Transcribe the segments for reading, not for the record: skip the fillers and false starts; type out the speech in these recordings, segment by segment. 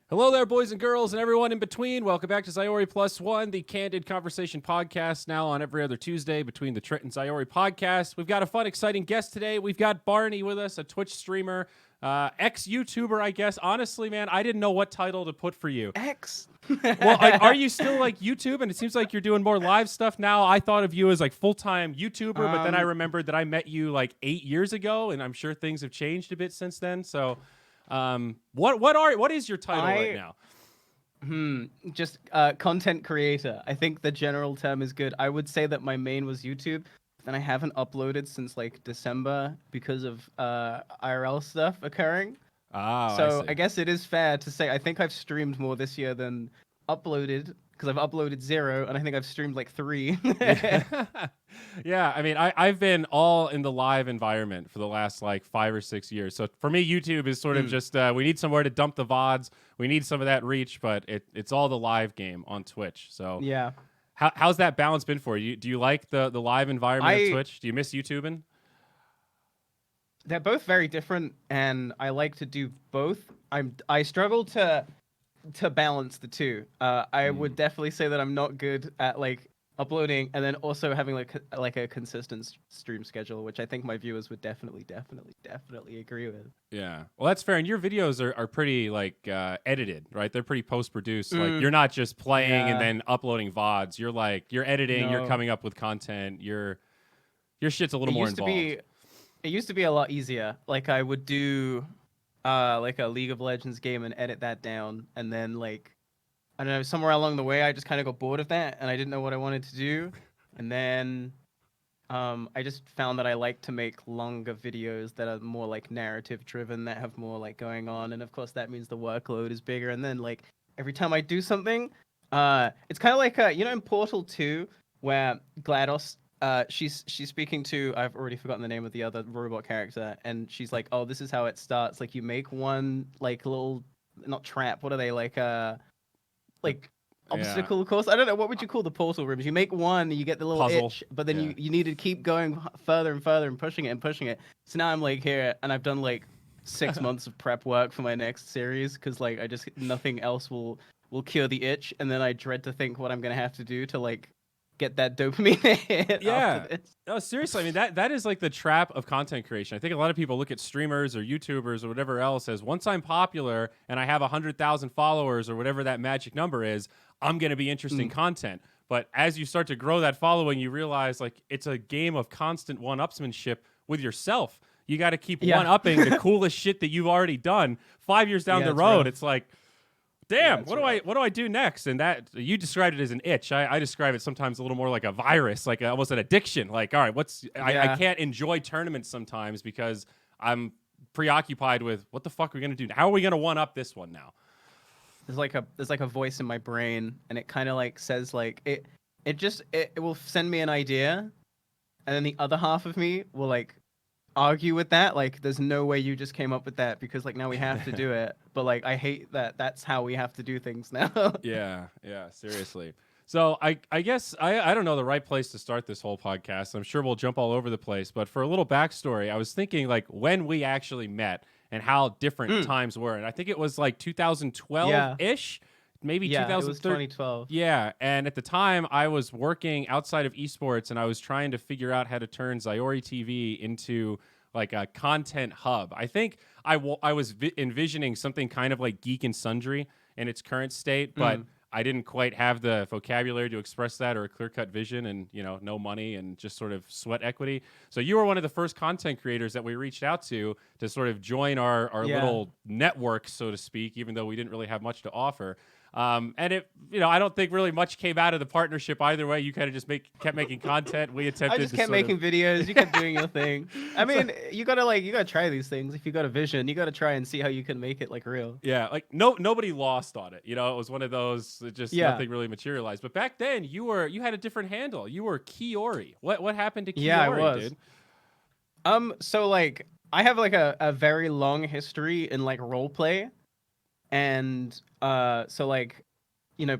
Hello there, boys and girls, and everyone in between. Welcome back to Zyori Plus One, the candid conversation podcast, now on every other Tuesday between the Trent and Zyori podcast. We've got a fun, exciting guest today. We've got Barny with us, a Twitch streamer, ex-YouTuber, I guess. Honestly, man, I didn't know what title to put for you. X. Well, are you still like YouTube? And it seems like you're doing more live stuff now. I thought of you as like full-time YouTuber, but then I remembered that I met you like 8 years ago, and I'm sure things have changed a bit since then. So. What is your title right now? Just content creator. I think the general term is good. I would say that my main was YouTube, but then I haven't uploaded since like December because of IRL stuff occurring. So I guess it is fair to say I think I've streamed more this year than uploaded, because I've uploaded 0 and I think I've streamed like 3. Yeah, I mean, I've been all in the live environment for the last like 5 or 6 years. So for me, YouTube is sort of just we need somewhere to dump the VODs. We need some of that reach, but it's all the live game on Twitch. So yeah, how's that balance been for you? Do you like the live environment of Twitch? Do you miss YouTubing? They're both very different, and I like to do both. I struggle to balance the two. I would definitely say that I'm not good at like uploading and then also having like a consistent stream schedule, which I think my viewers would definitely agree with. Yeah, well, that's fair. And your videos are pretty like edited, right? They're pretty post-produced. Like you're not just playing and then uploading VODs. You're editing. No. You're coming up with content. Your shit's a little more involved. It used to be a lot easier. Like I would do like a League of Legends game and edit that down, and then like I don't know, somewhere along the way I just kind of got bored of that and I didn't know what I wanted to do, and then I just found that I like to make longer videos that are more like narrative driven, that have more like going on, and of course that means the workload is bigger. And then like every time I do something, it's kind of like in Portal 2 where GLaDOS, she's speaking to, I've already forgotten the name of the other robot character, and she's like, oh, this is how it starts. Like you make one like little, not trap, what are they, like obstacle course? I don't know, what would you call the portal rooms? You make one, you get the little puzzle itch, but then you need to keep going further and further and pushing it. So now I'm like here, and I've done like 6 months of prep work for my next series, because like nothing else will cure the itch, and then I dread to think what I'm gonna have to do to like get that dopamine hit after this. No, seriously, I mean that is like the trap of content creation. I think a lot of people look at streamers or YouTubers or whatever else as, once I'm popular and I have 100,000 followers or whatever that magic number is, I'm going to be interesting content. But as you start to grow that following, you realize like it's a game of constant one-upsmanship with yourself. You got to keep one-upping the coolest shit that you've already done. 5 years down the road, it's like, damn, what do I do next? And that, you described it as an itch. I describe it sometimes a little more like a virus, like almost an addiction. Like, all right, I can't enjoy tournaments sometimes because I'm preoccupied with what the fuck are we gonna do? How are we gonna one up this one now? There's like a voice in my brain, and it kind of like says like it will send me an idea, and then the other half of me will like argue with that, like there's no way you just came up with that, because like now we have to do it. But like I hate that that's how we have to do things now. yeah seriously. So I guess I don't know the right place to start this whole podcast. I'm sure we'll jump all over the place, but for a little backstory, I was thinking like when we actually met and how different times were, and I think it was like 2012-ish. Maybe 2013. It was 2012. Yeah, and at the time I was working outside of esports, and I was trying to figure out how to turn ZyoriTV into like a content hub. I think I was envisioning something kind of like Geek and Sundry in its current state, but I didn't quite have the vocabulary to express that, or a clear-cut vision, and no money and just sort of sweat equity. So you were one of the first content creators that we reached out to sort of join our little network, so to speak, even though we didn't really have much to offer. And it, I don't think really much came out of the partnership either way. You kind of just kept making content. We attempted. I just kept making videos. You kept doing your thing. I mean, you gotta try these things. If you got a vision, you gotta try and see how you can make it like real. Yeah, like nobody lost on it. It was one of those that just nothing really materialized. But back then, you had a different handle. You were Keyori. What happened to Keyori, I was. dude? So like I have like a very long history in like role play. And so like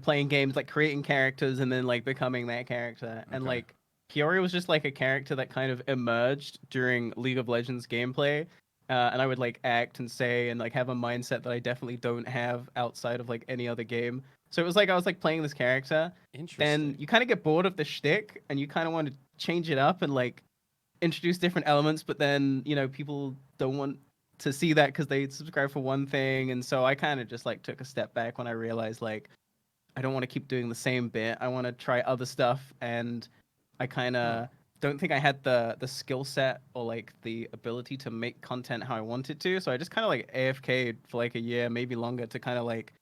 playing games, like creating characters and then like becoming that character. And like Keyori was just like a character that kind of emerged during League of Legends gameplay, and I would like act and say and like have a mindset that I definitely don't have outside of like any other game. So it was like I was like playing this character. Then Interesting. you kind of get bored of the shtick, and you kind of want to change it up and like introduce different elements. But then people don't want to see that because they subscribe for one thing, and so I kind of just like took a step back when I realized like I don't want to keep doing the same bit. I want to try other stuff, and I kind of don't think I had the skill set or like the ability to make content how I wanted to. So I just kind of like AFK'd for like a year, maybe longer, to kind of like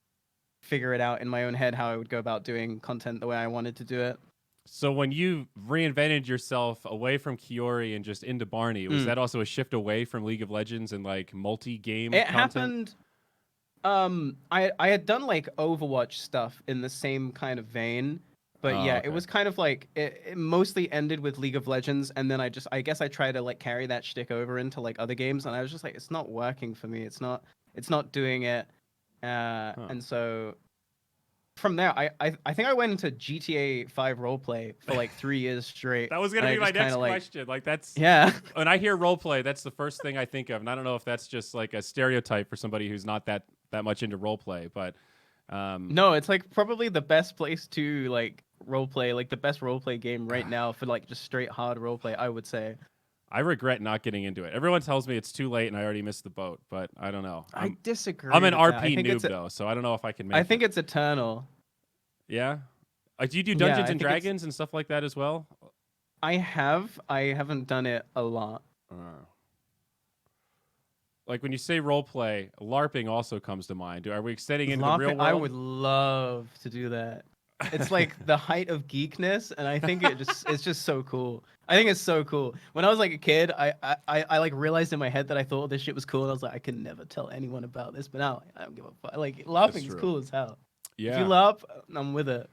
figure it out in my own head how I would go about doing content the way I wanted to do it. So when you reinvented yourself away from Keyori and just into Barney, was that also a shift away from League of Legends and like multi-game It content? happened. I had done like Overwatch stuff in the same kind of vein, but Oh, yeah, it okay. was kind of like it mostly ended with League of Legends, and then I guess I tried to like carry that shtick over into like other games, and I was just like, it's not working for me. It's not doing it. And so from there, I think I went into GTA 5 roleplay for like 3 years straight. That was gonna and I be my just kinda, next like, question. Like that's yeah. when I hear role play, that's the first thing I think of. And I don't know if that's just like a stereotype for somebody who's not that much into role play, but No, it's like probably the best place to like roleplay, like the best roleplay game right now for like just straight hard roleplay, I would say. I regret not getting into it. Everyone tells me it's too late and I already missed the boat, but I don't know. I I'm disagree an with that. I RP think noob though, so I don't know if I can make I think it. it's eternal. Yeah. Do you do Yeah, Dungeons I and think it's Dragons and stuff like that as well? I haven't done it a lot. Uh, like when you say role play, LARPing also comes to mind. Are we extending into the real LARPing, I world? would love to do that. It's like the height of geekness, and I think it's just so cool. I think it's so cool. When I was like a kid, I like realized in my head that I thought this shit was cool, and I was like, I could never tell anyone about this. But now I don't give a fuck. Like That's LARPing is true. cool as hell. If you Yeah. LARP, I'm with it.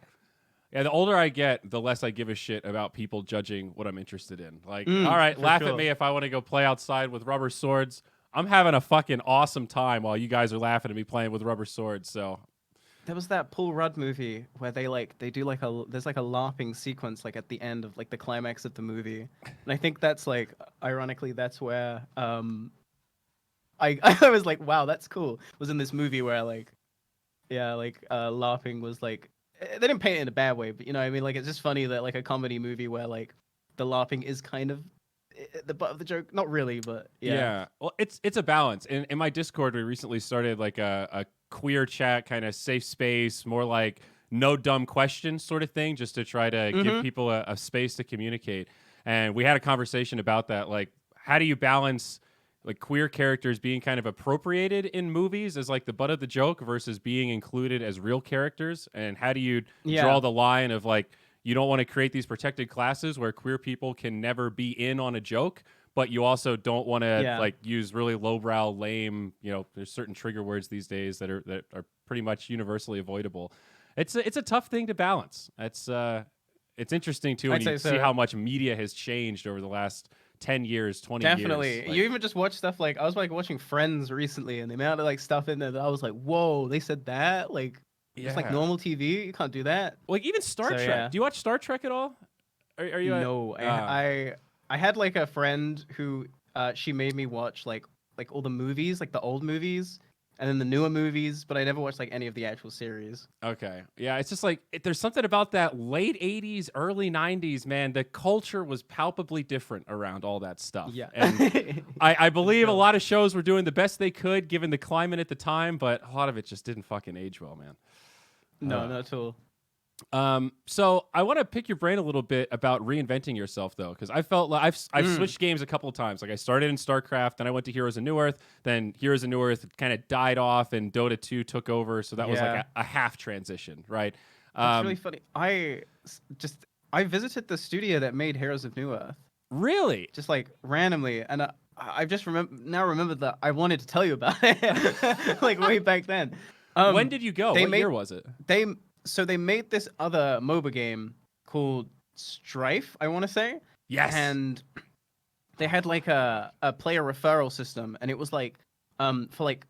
Yeah, the older I get, the less I give a shit about people judging what I'm interested in. Like, all right, For laugh at sure. me if I want to go play outside with rubber swords. I'm having a fucking awesome time while you guys are laughing at me playing with rubber swords. So, There was that Paul Rudd movie where they do like there's like a LARPing sequence like at the end of like the climax of the movie, and I think that's like ironically that's where I was like, wow, that's cool. Was in this movie where like yeah, like LARPing was like they didn't paint it in a bad way, but you know what I mean, like it's just funny that like a comedy movie where like the LARPing is kind of the butt of the joke, not really, but yeah. yeah. Well, it's a balance. In my Discord, we recently started like a queer chat kind of safe space, more like no dumb questions sort of thing, just to try to give Mm-hmm. people a space to communicate. And we had a conversation about that. Like, how do you balance like queer characters being kind of appropriated in movies as like the butt of the joke versus being included as real characters? And how do you draw Yeah. the line of like, you don't want to create these protected classes where queer people can never be in on a joke, but you also don't want to Yeah. like use really lowbrow, lame. There's certain trigger words these days that are pretty much universally avoidable. It's a tough thing to balance. It's interesting too when I'd you say see so. how much media has changed over the last 10 years, 20 years. Definitely. Like, You even just watch stuff like I was like watching Friends recently, and the amount of like stuff in there that I was like, "Whoa, they said that!" Like, just like yeah, normal TV, you can't do that. like even Star So Trek. yeah. Do you watch Star Trek at all? Are you a No, I had like a friend who she made me watch like all the movies, like the old movies, and then the newer movies, but I never watched like any of the actual series. Okay. Yeah, it's just like there's something about that late 80s, early 90s, man. The culture was palpably different around all that stuff. Yeah. And I believe a sure. lot of shows were doing the best they could given the climate at the time, but a lot of it just didn't fucking age well, man. No, not at all. So I want to pick your brain a little bit about reinventing yourself, though, because I felt like I've switched games a couple of times. Like I started in StarCraft, then I went to Heroes of New Earth, then Heroes of New Earth kind of died off, and Dota 2 took over. So that was like Yeah. a half transition, right? That's really funny. I visited the studio that made Heroes of New Earth. Really? Just like randomly, and I've just remembered that I wanted to tell you about it, like way back then. When did you go? What year was it? They made this other MOBA game called Strife, I want to say. Yes. And they had like a player referral system, and it was like for like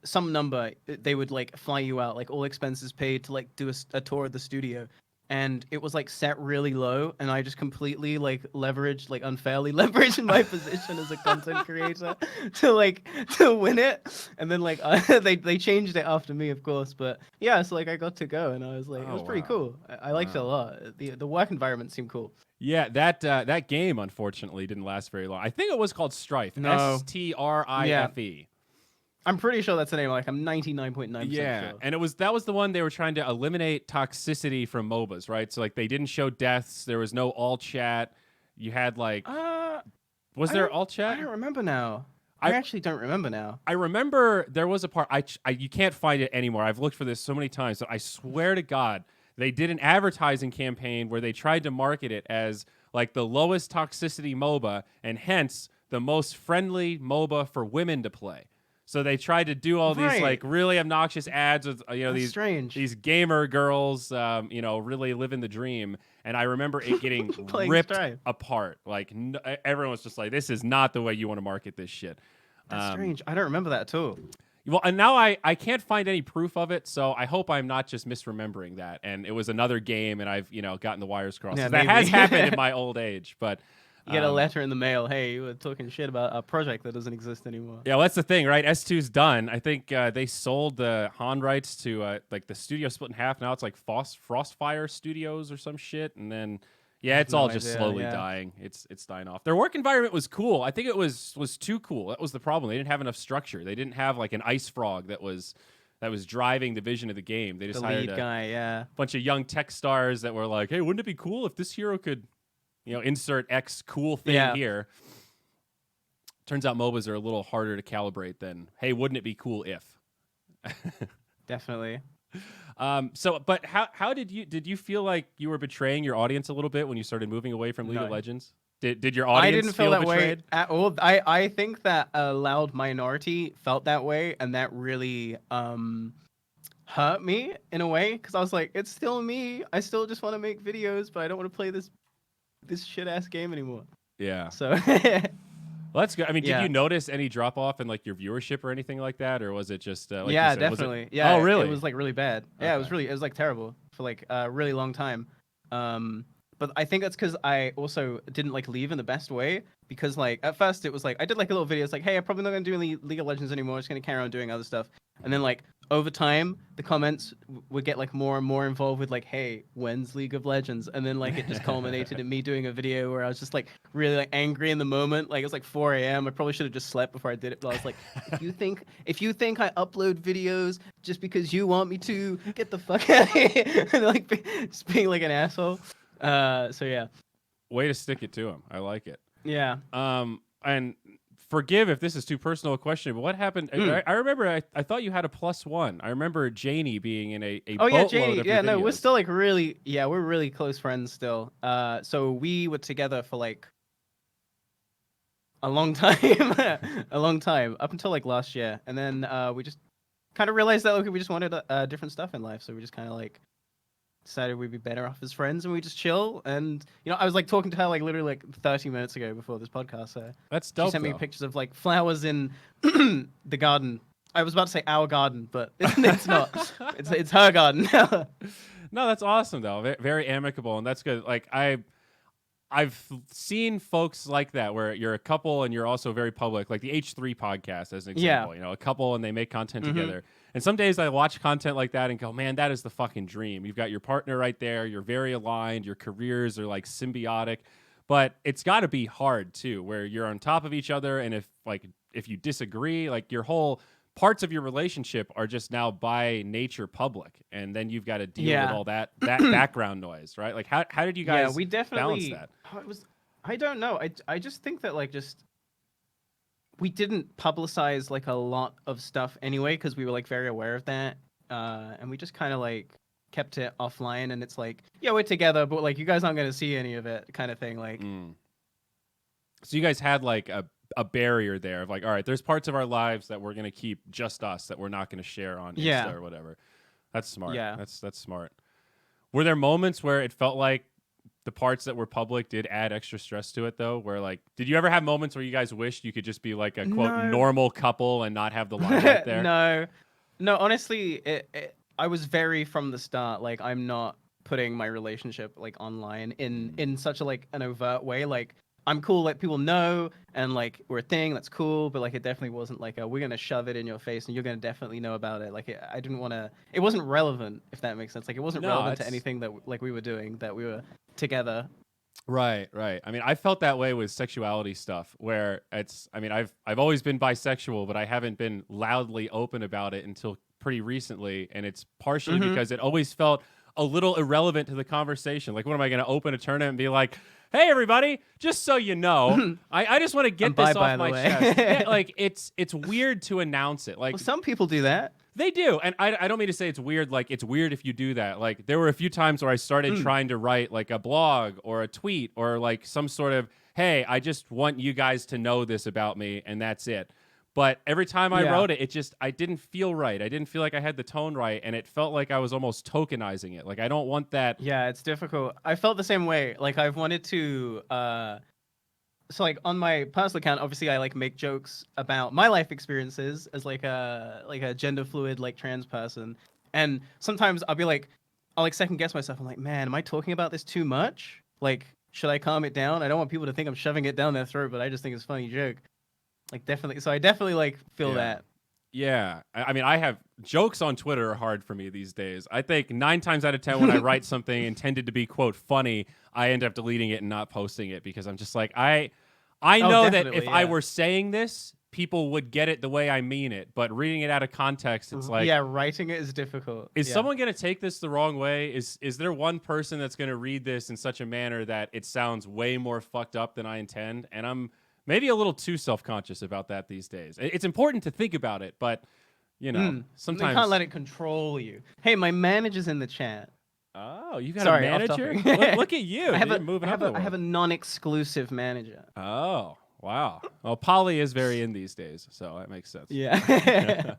some number they would like fly you out, like all expenses paid, to like do a tour of the studio. and it was like set really low, and I just completely like leveraged, like unfairly leveraged my position as a content creator to win it. And then like they changed it after me, of course, but yeah, so like I got to go, and I was like, it was pretty cool. I liked it a lot. The work environment seemed cool. Yeah, that game unfortunately didn't last very long. I think it was called Strife. No. STRIFE. I'm pretty sure that's the name. Like I'm 99.9% Yeah, sure. and that was the one they were trying to eliminate toxicity from MOBAs, right? So like they didn't show deaths. There was no all chat. You had like, was there all chat? I don't remember now. I actually don't remember now. I remember there was a part. You can't find it anymore. I've looked for this so many times. So I swear to God, they did an advertising campaign where they tried to market it as like the lowest toxicity MOBA, and hence the most friendly MOBA for women to play. So they tried to do all these like really obnoxious ads with these gamer girls, really living the dream. And I remember it getting ripped apart. Like everyone was just like, "This is not the way you want to market this shit." That's strange. I don't remember that at all. Well, and now I can't find any proof of it, so I hope I'm not just misremembering that. And it was another game, and I've gotten the wires crossed. Yeah, that has happened in my old age, but. You get a letter in the mail. Hey, you were talking shit about a project that doesn't exist anymore. Yeah, well, that's the thing, right? S2's done. I think they sold the Han rights to like the studio split in half. Now it's like Frostfire Studios or some shit. And then it's all just slowly dying. It's dying off. Their work environment was cool. I think it was too cool. That was the problem. They didn't have enough structure. They didn't have like an ice frog that was driving the vision of the game. They just hired a bunch of young tech stars that were like, hey, wouldn't it be cool if this hero could insert X cool thing here. Turns out MOBAs are a little harder to calibrate than, hey, wouldn't it be cool if? Definitely. But how did you feel like you were betraying your audience a little bit when you started moving away from League of Legends? Did your audience I didn't feel that betrayed? way at all. I think that a loud minority felt that way, and that really hurt me in a way, because I was like, it's still me. I still just want to make videos, but I don't want to play this shit ass game anymore. Yeah. So well, that's good. I mean, did you notice any drop off in like your viewership or anything like that, or was it just like yeah, definitely. Yeah. Oh, really? It was like really bad. Okay. Yeah, it was like terrible for like a really long time. But I think that's because I also didn't like leave in the best way, because like at first it was like I did like a little video. It's like, hey, I'm probably not gonna do any League of Legends anymore. I'm just gonna carry on doing other stuff. And then like over time, the comments would get like more and more involved with like, hey, when's League of Legends? And then like it just culminated in me doing a video where I was just like really like angry in the moment. Like it was like 4 a.m. I probably should have just slept before I did it. But I was like, if you think I upload videos just because you want me to, get the fuck out of here. And like just being like an asshole. So yeah. Way to stick it to him. I like it. Yeah. And forgive if this is too personal a question, but what happened? I remember I thought you had a +1. I remember Janie being in a boatload Janie. of your videos. We're still like we're really close friends still. So we were together for like a long time, up until like last year, and then we just kind of realized that we just wanted different stuff in life, so we just kind of like decided we'd be better off as friends, and we just chill. And I was like talking to her like literally like 30 minutes ago before this podcast. So that's dope. She sent me pictures of like flowers in the garden. I was about to say our garden, but it's not. It's her garden. No, that's awesome though. Very amicable, and that's good. Like I've seen folks like that where you're a couple and you're also very public, like the H3 podcast as an example. A couple and they make content together. And some days I watch content like that and go, man, that is the fucking dream. You've got your partner right there. You're very aligned. Your careers are like symbiotic. But it's got to be hard too, where you're on top of each other. And if you disagree, like your whole parts of your relationship are just now by nature public. And then you've got to deal with all that background noise, right? Like how did you guys we definitely balance that? I don't know. I just think that like we didn't publicize like a lot of stuff anyway, because we were like very aware of that, and we just kind of like kept it offline. And it's like, yeah, we're together, but like you guys aren't gonna see any of it, kind of thing. Like, so you guys had like a barrier there of like, all right, there's parts of our lives that we're gonna keep just us, that we're not gonna share on Insta or whatever. That's smart. Yeah, that's smart. Were there moments where it felt like the parts that were public did add extra stress to it though, where like, did you ever have moments where you guys wished you could just be like a quote normal couple and not have the limelight there? No, honestly, I was very from the start, like I'm not putting my relationship like online in such a like an overt way. Like I'm cool, let people know, and like we're a thing. That's cool, but like it definitely wasn't like we're gonna shove it in your face and you're gonna definitely know about it. Like I didn't want to. It wasn't relevant, if that makes sense. Like it wasn't relevant to anything that like we were doing, that we were together. Right. I mean, I felt that way with sexuality stuff, where it's. I mean, I've always been bisexual, but I haven't been loudly open about it until pretty recently, and it's partially because it always felt a little irrelevant to the conversation. Like, what am I going to open a tournament and be like, "Hey, everybody, just so you know, I just want to get this off my chest." Yeah, like, it's weird to announce it. Like, well, some people do that. They do, and I don't mean to say it's weird. Like, it's weird if you do that. Like, there were a few times where I started trying to write like a blog or a tweet or like some sort of, "Hey, I just want you guys to know this about me," and that's it. But every time I wrote it, I didn't feel right. I didn't feel like I had the tone right, and it felt like I was almost tokenizing it. Like, I don't want that. Yeah, it's difficult. I felt the same way. Like, I've wanted to, so like on my personal account, obviously I like make jokes about my life experiences as like a gender fluid, like trans person. And sometimes I'll like second guess myself. I'm like, man, am I talking about this too much? Like, should I calm it down? I don't want people to think I'm shoving it down their throat, but I just think it's a funny joke. Like, definitely. So I definitely like feel that. Yeah. I mean, I have jokes on Twitter are hard for me these days. I think 9 times out of 10 when I write something intended to be, quote, funny, I end up deleting it and not posting it because I'm just like, I know that if I were saying this, people would get it the way I mean it. But reading it out of context, it's like... Yeah, writing it is difficult. Is someone going to take this the wrong way? Is there one person that's going to read this in such a manner that it sounds way more fucked up than I intend? And I'm maybe a little too self-conscious about that these days. It's important to think about it, but, you know, sometimes... You can't let it control you. Hey, my manager's in the chat. Oh, you got a manager? Look at you. I have a non-exclusive manager. Oh, wow. Well, Polly is very in these days, so that makes sense. Yeah.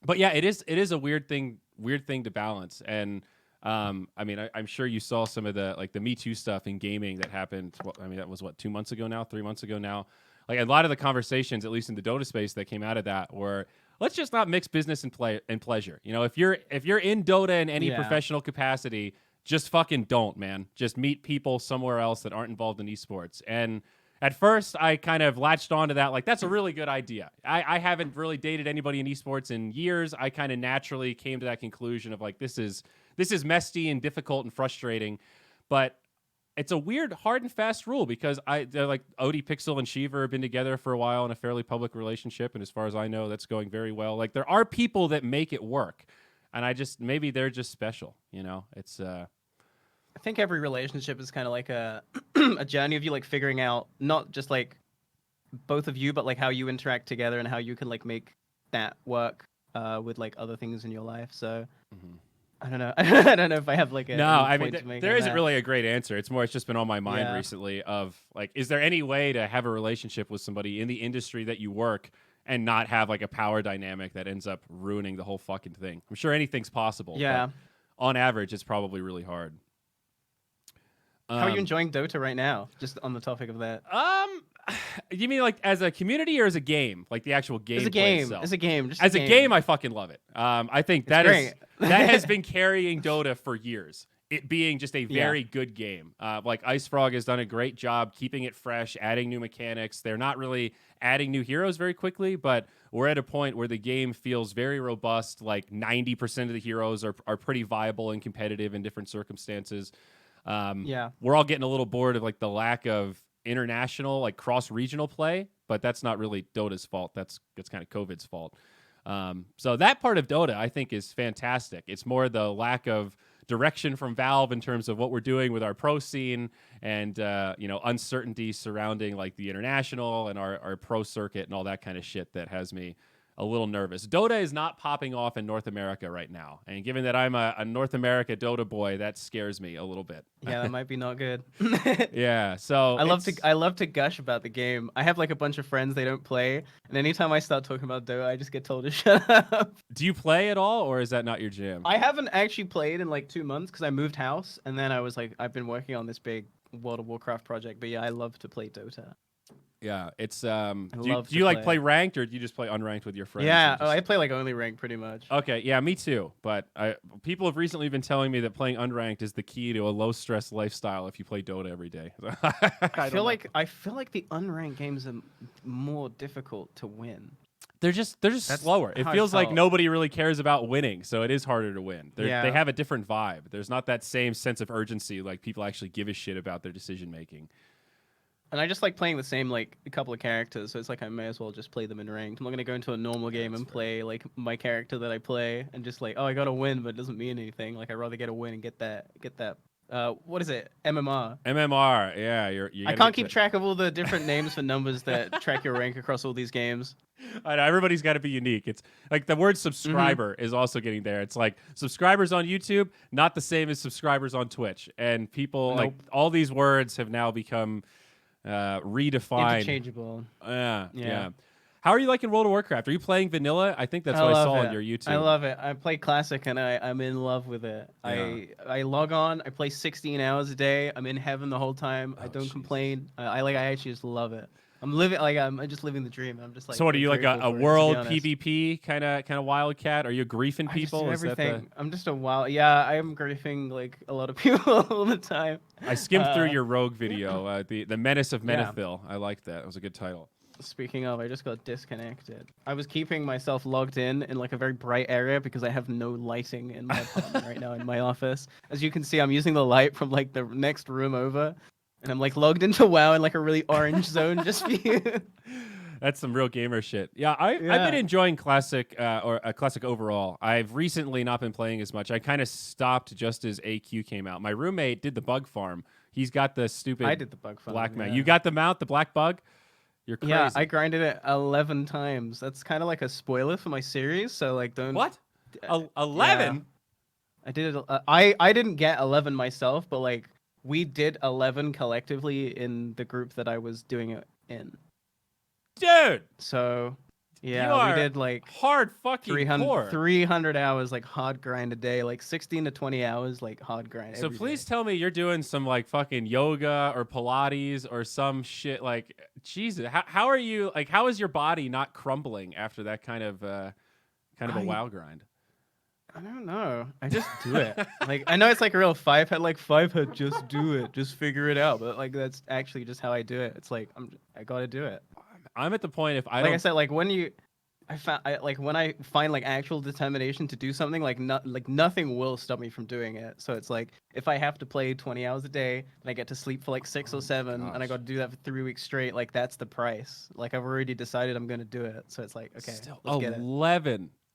But yeah, it is a weird thing to balance. And I mean, I'm sure you saw some of the Me Too stuff in gaming that happened. I mean, that was 2 months ago now, 3 months ago now. Like, a lot of the conversations, at least in the Dota space, that came out of that were, let's just not mix business and pleasure. You know, if you're in Dota in any professional capacity, just fucking don't, man. Just meet people somewhere else that aren't involved in esports. And at first, I kind of latched onto that, like, that's a really good idea. I haven't really dated anybody in esports in years. I kind of naturally came to that conclusion of, like, this is messy and difficult and frustrating. But it's a weird, hard and fast rule because they're like Odie, Pixel, and Shiva have been together for a while in a fairly public relationship, and as far as I know, that's going very well. Like, there are people that make it work, and maybe they're just special. You know, it's. I think every relationship is kind of like a journey of you like figuring out not just like both of you, but like how you interact together and how you can like make that work with like other things in your life. So. I don't know. I don't know if I have like a no. I mean, there isn't really a great answer. It's just been on my mind recently. Of like, is there any way to have a relationship with somebody in the industry that you work and not have like a power dynamic that ends up ruining the whole fucking thing? I'm sure anything's possible. Yeah. But on average, it's probably really hard. How are you enjoying Dota right now? Just on the topic of that. You mean like as a community or as a game? Like the actual game? As a game. Itself? As a game. Just as a game, I fucking love it. I think that has been carrying Dota for years. It being just a very good game. Like Ice Frog has done a great job keeping it fresh, adding new mechanics. They're not really adding new heroes very quickly, but we're at a point where the game feels very robust. Like 90% of the heroes are pretty viable and competitive in different circumstances. We're all getting a little bored of like the lack of international, like cross-regional play, but that's not really Dota's fault. That's kind of COVID's fault. So that part of Dota, I think, is fantastic. It's more the lack of direction from Valve in terms of what we're doing with our pro scene and, uncertainty surrounding like the international and our pro circuit and all that kind of shit that has me a little nervous. Dota is not popping off in North America right now. And given that I'm a North America Dota boy, that scares me a little bit. Yeah, that might be not good. Yeah, so I love to gush about the game. I have like a bunch of friends, they don't play, and anytime I start talking about Dota, I just get told to shut up. Do you play at all, or is that not your jam? I haven't actually played in like 2 months because I moved house, and then I was like, I've been working on this big World of Warcraft project, but yeah, I love to play Dota. Yeah, it's love do you to like play play. ranked or do you just play unranked with your friends? Yeah, and I just- play like only rank pretty much. Okay, yeah, me too. But people have recently been telling me that playing unranked is the key to a low stress lifestyle if you play Dota every day. I feel like the unranked games are more difficult to win. they're just That's slower. It how I feels like felt. nobody really cares about winning, so it is harder to win. They Yeah. have a different vibe. There's not that same sense of urgency, like people actually give a shit about their decision making. And I just like playing the same like a couple of characters, so it's like I may as well just play them in ranked. I'm not gonna go into a normal game that's and fair. play like my character that I play and just like, oh, I got to win, but it doesn't mean anything. Like I'd rather get a win and get that what is it? MMR. MMR, yeah, you're I gotta can't get keep track of all the different names for numbers that track your rank across all these games. I know, everybody's got to be unique. It's like the word subscriber is also getting there. It's like subscribers on YouTube, not the same as subscribers on Twitch. And people like Nope. all these words have now become redefined. Interchangeable. Yeah. Yeah. How are you liking World of Warcraft? Are you playing vanilla? I think that's I what I love saw it. on your YouTube. I love it. I play classic and I'm in love with it. Yeah. I log on, I play 16 hours a day. I'm in heaven the whole time. I Oh, don't Jesus. complain. I actually just love it. I'm just living the dream. I'm just like So what are you like grateful a for it, to be world honest. PvP kind of wildcat? Are you griefing I just people? do Is that the... everything. I'm just a wild. Yeah, I am griefing like a lot of people all the time. I skimmed through Uh, your rogue video, the Menace of Yeah. Menethil. I liked that. It was a good title. Speaking of, I just got disconnected. I was keeping myself logged in like a very bright area because I have no lighting in my apartment right now in my office. As you can see, I'm using the light from like the next room over, and I'm like logged into WoW in like a really orange zone just for you. That's some real gamer shit. Yeah, I've been enjoying classic or classic overall. I've recently not been playing as much. I kind of stopped just as AQ came out. My roommate did the bug farm. He's got the stupid I did the bug farm. black mount. yeah. You got the mount, the black bug? You're crazy. Yeah, I grinded it 11 times. That's kind of like a spoiler for my series, so like don't. What? Uh, 11? I did it. I didn't get 11 myself, but like we did 11 collectively in the group that I was doing it in. Dude, So you yeah, are we did like hard fucking 300, core. 300 hours like hard grind a day, like 16 to 20 hours like hard grind. So every please day. tell me you're doing some like fucking yoga or Pilates or some shit. Like, Jesus, how are you? Like, how is your body not crumbling after that kind of a WoW grind? I don't know. I just do it. Like I know it's like a real five head, just do it, just figure it out. But like that's actually just how I do it. It's like I gotta do it. I'm at the point if I Like I don't. said, like when when I find like actual determination to do something, like nothing will stop me from doing it. So it's like if I have to play 20 hours a day and I get to sleep for like 6 or 7, and I gosh. got to do that for 3 weeks straight, like that's the price. Like I've already decided I'm gonna do it. So it's like okay, Still, let's get it.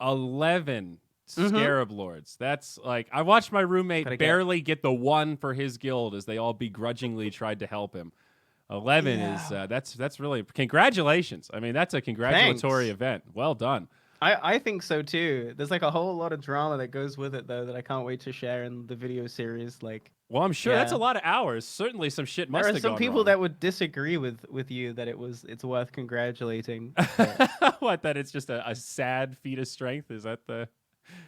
11 Scarab Lords. That's like I watched my roommate Gotta get- barely get the 1 for his guild as they all begrudgingly tried to help him. 11 is that's really congratulations. I mean, that's a congratulatory Thanks. event. Well done. I think so too. There's like a whole lot of drama that goes with it though that I can't wait to share in the video series. Like Well, I'm sure that's a Yeah. lot of hours. Certainly, some shit must there are have some gone people wrong. that would disagree with you that it's worth congratulating. What? That it's just a sad feat of strength? Is that the?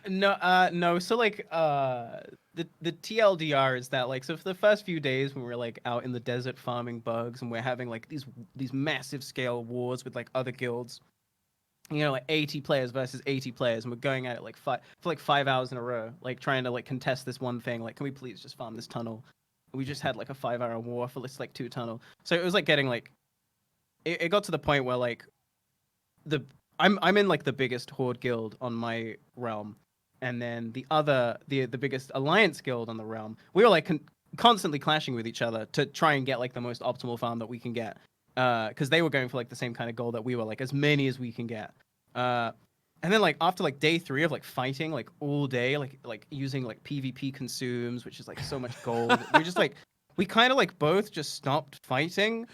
No. So like, the TLDR is that like, so for the first few days when we're like out in the desert farming bugs and we're having like these massive scale wars with like other guilds, you know, like 80 players versus 80 players, and we're going at it like for 5 hours in a row, like trying to like contest this one thing. Like, can we please just farm this tunnel? We just had like a 5-hour war for this like 2 tunnel. So it was like getting like, it got to the point where like I'm in like the biggest horde guild on my realm, and then the biggest alliance guild on the realm. We were like constantly clashing with each other to try and get like the most optimal farm that we can get, because they were going for like the same kind of goal that we were, like as many as we can get. And then like after like day 3 of like fighting like all day, like using like PvP consumes, which is like so much gold. We kind of like both just stopped fighting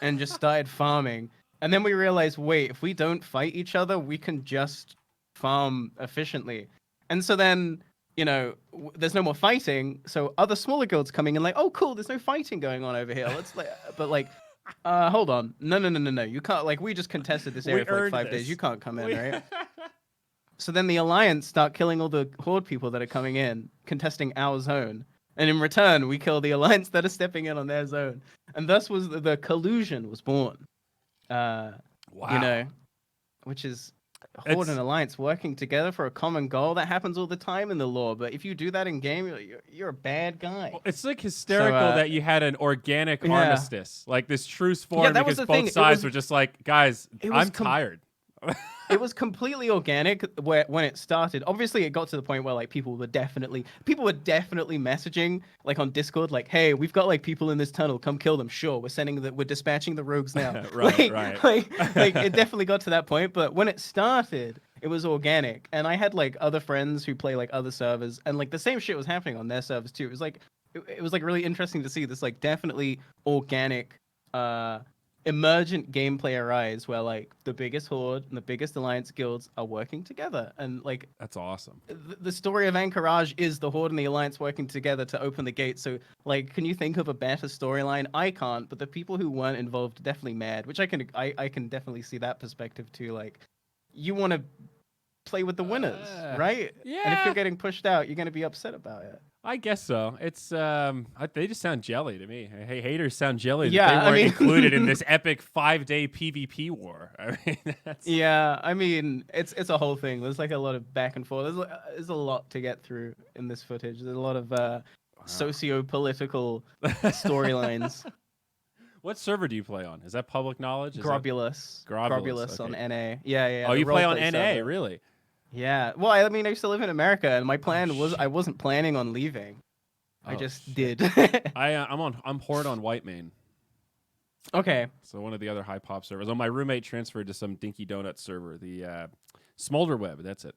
and just started farming. And then we realized, wait, if we don't fight each other, we can just farm efficiently. And so then, you know, there's no more fighting. So other smaller guilds coming in like, oh, cool, there's no fighting going on over here. Let's like, but like, hold on. No. You can't, like, we just contested this area for like 5 days. You can't come in, right? So then the Alliance start killing all the Horde people that are coming in, contesting our zone. And in return, we kill the Alliance that are stepping in on their zone. And thus was the collusion was born. Wow. You know, which is Horde and Alliance working together for a common goal. That happens all the time in the lore, but if you do that in game, you're a bad guy. Well, it's like hysterical that you had an organic armistice, like this truce formed because both sides were just like, guys, I'm tired. It was completely organic when it started. Obviously, it got to the point where like people were definitely messaging like on Discord, like, "Hey, we've got like people in this tunnel. Come kill them." Sure, we're dispatching the rogues now. right. Like it definitely got to that point. But when it started, it was organic, and I had like other friends who play like other servers, and like the same shit was happening on their servers too. It was like really interesting to see this like definitely organic emergent gameplay arise where like the biggest horde and the biggest alliance guilds are working together, and like that's awesome. The story of Anchorage is the horde and the alliance working together to open the gate. So like, can you think of a better storyline? I can't, but the people who weren't involved are definitely mad, which I can definitely see that perspective too. Like, you want to play with the winners, right? Yeah. And if you're getting pushed out, you're going to be upset about it. I guess so. It's they just sound jelly to me. Hey, haters sound jelly that they weren't included in this epic 5-day PvP war. I mean, I mean, it's a whole thing. There's like a lot of back and forth. There's a lot to get through in this footage. There's a lot of socio-political storylines. What server do you play on? Is that public knowledge? Grobulus okay. on NA. Yeah. Oh, you play on NA, really? Yeah. Well, I mean, I used to live in America, and my plan was I wasn't planning on leaving. I just did. I'm Horde on Whitemane. Okay. So one of the other high pop servers. Oh, my roommate transferred to some Dinky Donut server, the Smolder Web. That's it.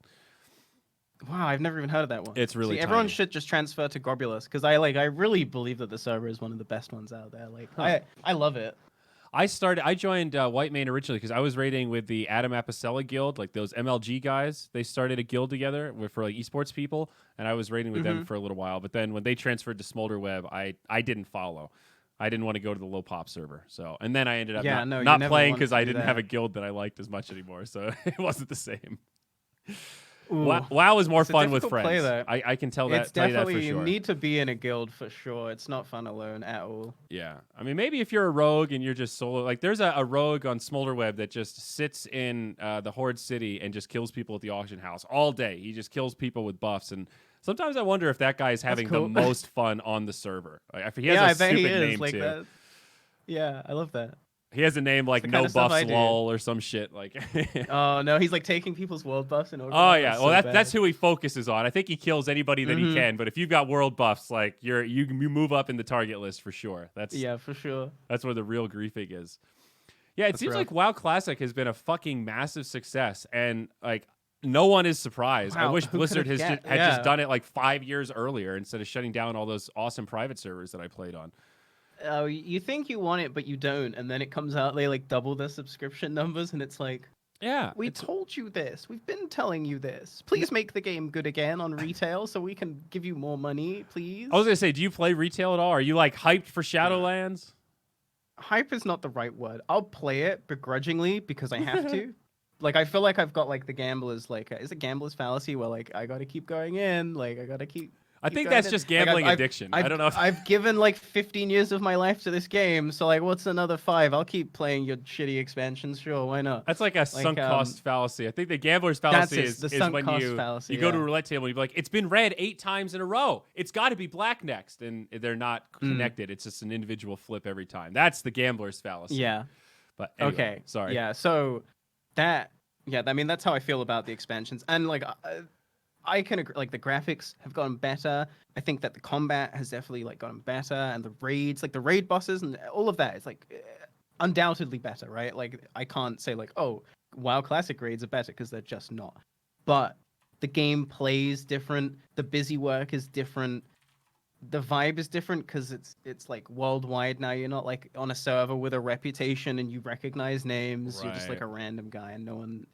Wow, I've never even heard of that one. It's really everyone should just transfer to Grobulus, because I really believe that the server is one of the best ones out there. Like, I love it. I joined Whitemane originally because I was raiding with the Adam Apicella guild, like those MLG guys. They started a guild together for like esports people, and I was raiding with them for a little while. But then when they transferred to Smolder Web, I didn't follow. I didn't want to go to the low pop server. So, and then I ended up not playing because I didn't have a guild that I liked as much anymore. So it wasn't the same. WoW is more fun with friends. I can tell that. It's definitely, that for sure. You need to be in a guild for sure. It's not fun alone at all. Yeah. I mean, maybe if you're a rogue and you're just solo, like there's a rogue on Smolderweb that just sits in the Horde City and just kills people at the auction house all day. He just kills people with buffs. And sometimes I wonder if that guy is having the most fun on the server. Like, he has a stupid name like too. That. Yeah, I love that. He has a name like No Buffs Lol or some shit. Like, oh no, he's like taking people's world buffs in order. Oh yeah, well that's who he focuses on. I think he kills anybody that he can. But if you've got world buffs, like you move up in the target list for sure. That's for sure. That's where the real griefing is. Yeah, it seems like WoW Classic has been a fucking massive success, and like no one is surprised. Wow, I wish Blizzard had just done it like 5 years earlier instead of shutting down all those awesome private servers that I played on. You think you want it, but you don't, and then it comes out they like double the subscription numbers, and it's like, we told you this. We've been telling you this. Please make the game good again on retail, so we can give you more money, please. I was gonna say, do you play retail at all? Are you like hyped for Shadowlands? Hype is not the right word. I'll play it begrudgingly because I have to. Like, I feel like I've got like the gambler's like, is it gambler's fallacy where like I gotta keep going in, like I gotta keep. I think that's just gambling addiction. I don't know. I've given like 15 years of my life to this game, so like, what's another 5? I'll keep playing your shitty expansions. Sure, why not? That's like a sunk cost fallacy. I think the gambler's fallacy is when you go to a roulette table and you're like, it's been red 8 times in a row. It's got to be black next, and they're not connected. It's just an individual flip every time. That's the gambler's fallacy. Yeah. But anyway, okay. Sorry. Yeah. So I mean, that's how I feel about the expansions, and like. I can agree, like the graphics have gotten better. I think that the combat has definitely like gotten better, and the raids, like the raid bosses and all of that is like undoubtedly better, right? Like I can't say like, oh, WoW Classic raids are better, because they're just not. But the game plays different. The busy work is different. The vibe is different because it's like worldwide now. You're not like on a server with a reputation and you recognize names. Right. You're just like a random guy, and no one.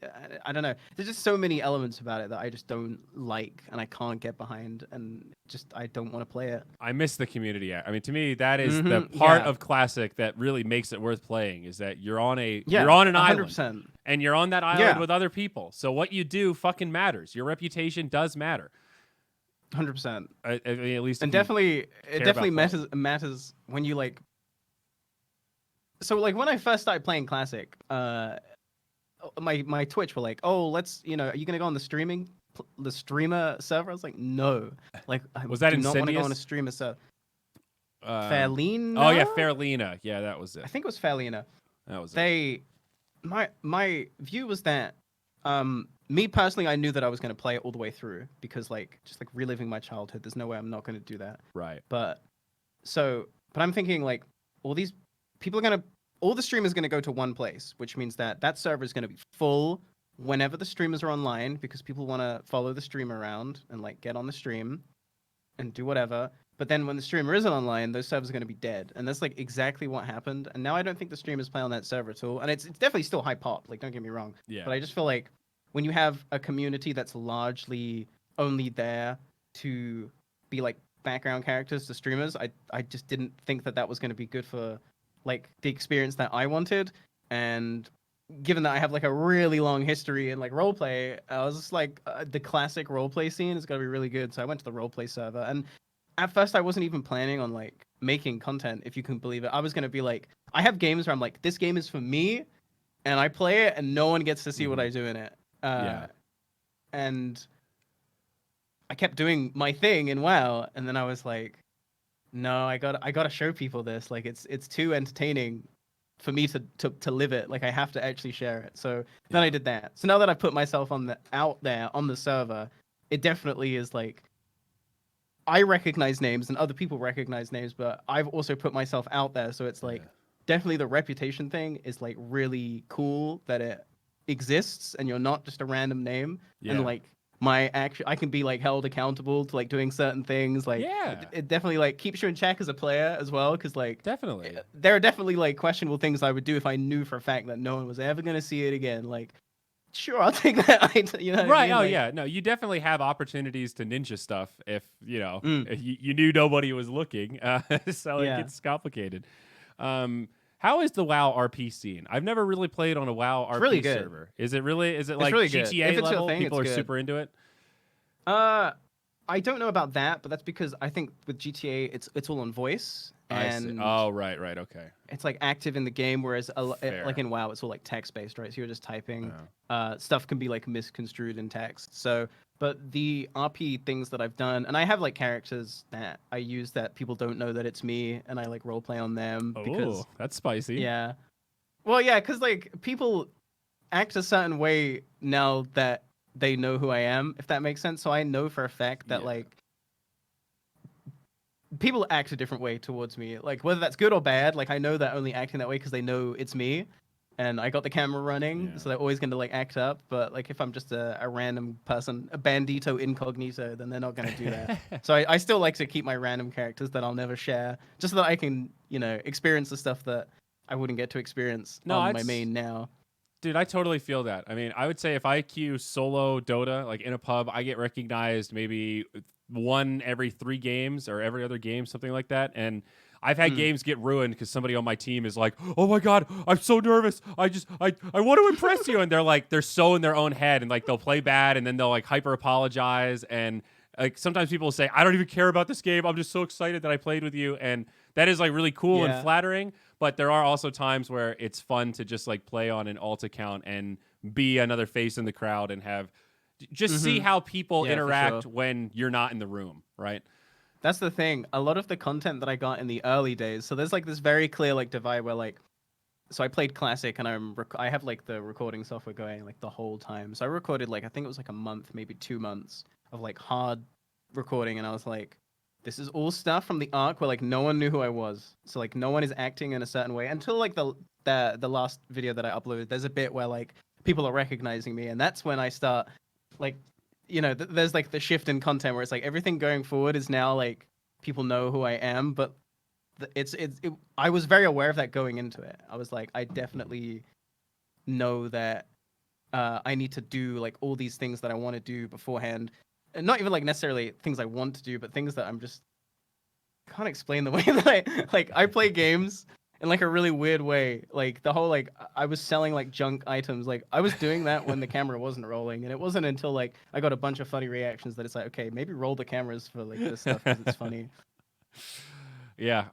I don't know. There's just so many elements about it that I just don't like, and I can't get behind, and just I don't want to play it. I miss the community. I mean, to me, that is the part of Classic that really makes it worth playing. Is that you're on an 100%. island, and you're on that island with other people. So what you do fucking matters. Your reputation does matter. 100%. I mean, at least, and definitely, it definitely matters when you like So like when I first started playing Classic, my Twitch were like, oh, let's, are you gonna go on the streamer server? I was like, no, like I Was that do not want to go on a Incendious? streamer server. Oh yeah, Fairlina? Fairlina. Yeah, that was it. I think it was Fairlina. That was it. They, my view was that, me personally, I knew that I was gonna play it all the way through because like just like reliving my childhood. There's no way I'm not gonna do that. Right. But I'm thinking like all these people are gonna, all the streamers are gonna go to one place, which means that that server is gonna be full whenever the streamers are online because people want to follow the streamer around and like get on the stream and do whatever. But then when the streamer isn't online, those servers are going to be dead, and that's like exactly what happened. And now I don't think the streamers play on that server at all, and it's definitely still high pop. Like don't get me wrong, Yeah. but I just feel like when you have a community that's largely only there to be like background characters to streamers, I just didn't think that that was going to be good for like the experience that I wanted. And given that I have like a really long history in like roleplay, I was just like the classic roleplay scene is going to be really good. So I went to the roleplay server, and at first I wasn't even planning on like making content, if you can believe it. I was going to be like, I have games where I'm like, this game is for me, and I play it, and no one gets to see what I do in it. Yeah. And I kept doing my thing in WoW, and then I was like, no, I gotta show people this. Like it's too entertaining for me to live it. Like I have to actually share it. So then I did that. So now that I've put myself out there on the server, it definitely is like I recognize names and other people recognize names, but I've also put myself out there. So it's like definitely the reputation thing is like really cool that it exists and you're not just a random name. Yeah. And like I can be like held accountable to like doing certain things. Like it definitely like keeps you in check as a player as well. Cause like Definitely. there are definitely like questionable things I would do if I knew for a fact that no one was ever going to see it again. Like, sure, I'll take that. You know what Right. I mean? Oh Like, yeah. No, you definitely have opportunities to ninja stuff if if you knew nobody was looking. So it gets complicated. How is the WoW RP scene? I've never really played on a WoW RP really good. server. Is it like really GTA good. If it's your level? thing, People are it's good. super into it. I don't know about that, but that's because I think with GTA it's all on voice. And oh, right, okay. It's like active in the game, whereas like in WoW, it's all like text based, right? So you're just typing. Stuff can be like misconstrued in text. So, but the RP things that I've done, and I have like characters that I use that people don't know that it's me, and I like roleplay on them because that's spicy. Yeah, well, yeah, because like people act a certain way now that they know who I am, if that makes sense. So I know for a fact that like people act a different way towards me, like whether that's good or bad. Like I know they're only acting that way because they know it's me, and I got the camera running, so they're always going to like act up. But like if I'm just a random person, a bandito incognito, then they're not going to do that. So I still like to keep my random characters that I'll never share, just so that I can experience the stuff that I wouldn't get to experience on my main now. Dude, I totally feel that. I mean, I would say if I queue solo Dota, like in a pub, I get recognized maybe one every 3 games or every other game, something like that. And I've had games get ruined because somebody on my team is like, "Oh my god, I'm so nervous. I want to impress you," and they're so in their own head, and like they'll play bad, and then they'll like hyper apologize, and like sometimes people will say, "I don't even care about this game. I'm just so excited that I played with you," and that is like really cool and flattering. But there are also times where it's fun to just like play on an alt account and be another face in the crowd and have just see how people interact when you're not in the room, right? That's the thing. A lot of the content that I got in the early days, so there's like this very clear like divide where like, so I played Classic and I have like the recording software going like the whole time. So I recorded like, I think it was like a month, maybe 2 months of like hard recording, and I was like, this is all stuff from the arc where like no one knew who I was. So like no one is acting in a certain way until like the last video that I uploaded. There's a bit where like people are recognizing me, and that's when I start like, there's like the shift in content where it's like everything going forward is now like people know who I am, but I was very aware of that going into it. I was like, I definitely know that I need to do like all these things that I want to do beforehand. And not even like necessarily things I want to do, but things that I'm just can't explain the way that I play games in like a really weird way. Like the whole like I was selling like junk items. Like I was doing that when the camera wasn't rolling, and it wasn't until like I got a bunch of funny reactions that it's like, okay, maybe roll the cameras for like this stuff because it's funny. Yeah,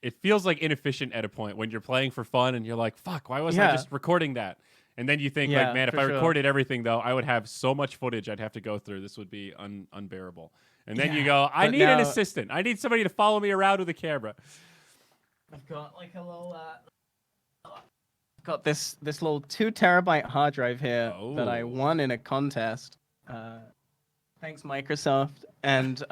it feels like inefficient at a point when you're playing for fun and you're like, fuck, why wasn't I just recording that? And then you think like, man, if I recorded everything though, I would have so much footage I'd have to go through. This would be unbearable. And then you go, I need an assistant. I need somebody to follow me around with a camera. I've got like a little got this little 2 terabyte hard drive here that I won in a contest. Thanks Microsoft. And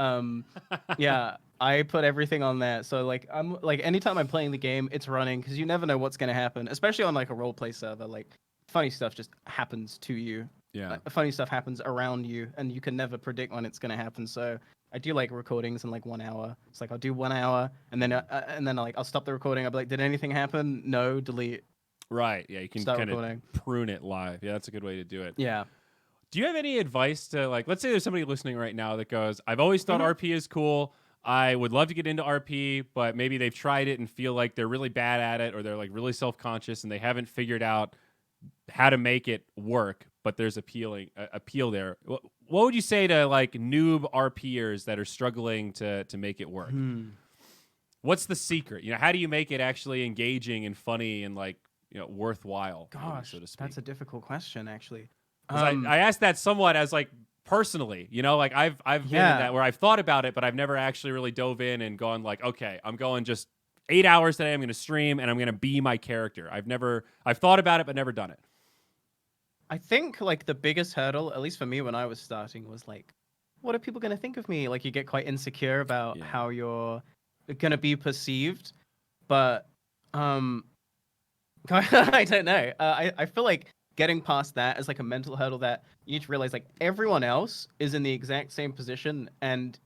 yeah, I put everything on there. So like I'm like anytime I'm playing the game, it's running because you never know what's gonna happen, especially on like a roleplay server. Like funny stuff just happens to you. Yeah. Like, funny stuff happens around you, and you can never predict when it's gonna happen. So I do like recordings in like 1 hour. It's like I'll do 1 hour, and then like I'll stop the recording. I'll be like, did anything happen? No, delete. Right. Yeah, you can Start kind of recording. prune it live. Yeah, that's a good way to do it. Yeah. Do you have any advice to like, let's say there's somebody listening right now that goes, I've always thought RP is cool. I would love to get into RP, but maybe they've tried it and feel like they're really bad at it, or they're like really self-conscious and they haven't figured out how to make it work, but there's appeal there. What would you say to like noob RPers that are struggling to make it work? What's the secret? You know, how do you make it actually engaging and funny and like, you know, worthwhile? Gosh, so to speak. that's a difficult question, actually. I asked that somewhat as like personally, you know, like I've been in that where I've thought about it, but I've never actually really dove in and gone like, okay, I'm going just 8 hours today. I'm going to stream and I'm going to be my character. I've thought about it, but never done it. I think like the biggest hurdle, at least for me when I was starting, was like, what are people going to think of me? Like you get quite insecure about how you're going to be perceived. But I don't know. I feel like getting past that is like a mental hurdle that you need to realize like everyone else is in the exact same position. And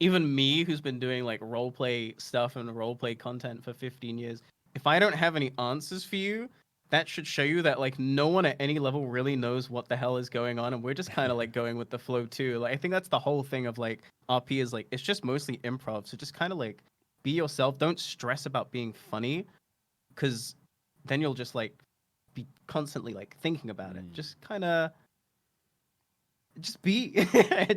even me, who's been doing like roleplay stuff and roleplay content for 15 years, if I don't have any answers for you, that should show you that like no one at any level really knows what the hell is going on, and we're just kind of like going with the flow too. Like I think that's the whole thing of like RP is like it's just mostly improv, so just kind of like be yourself. Don't stress about being funny, because then you'll just like be constantly like thinking about it. Just kind of just be and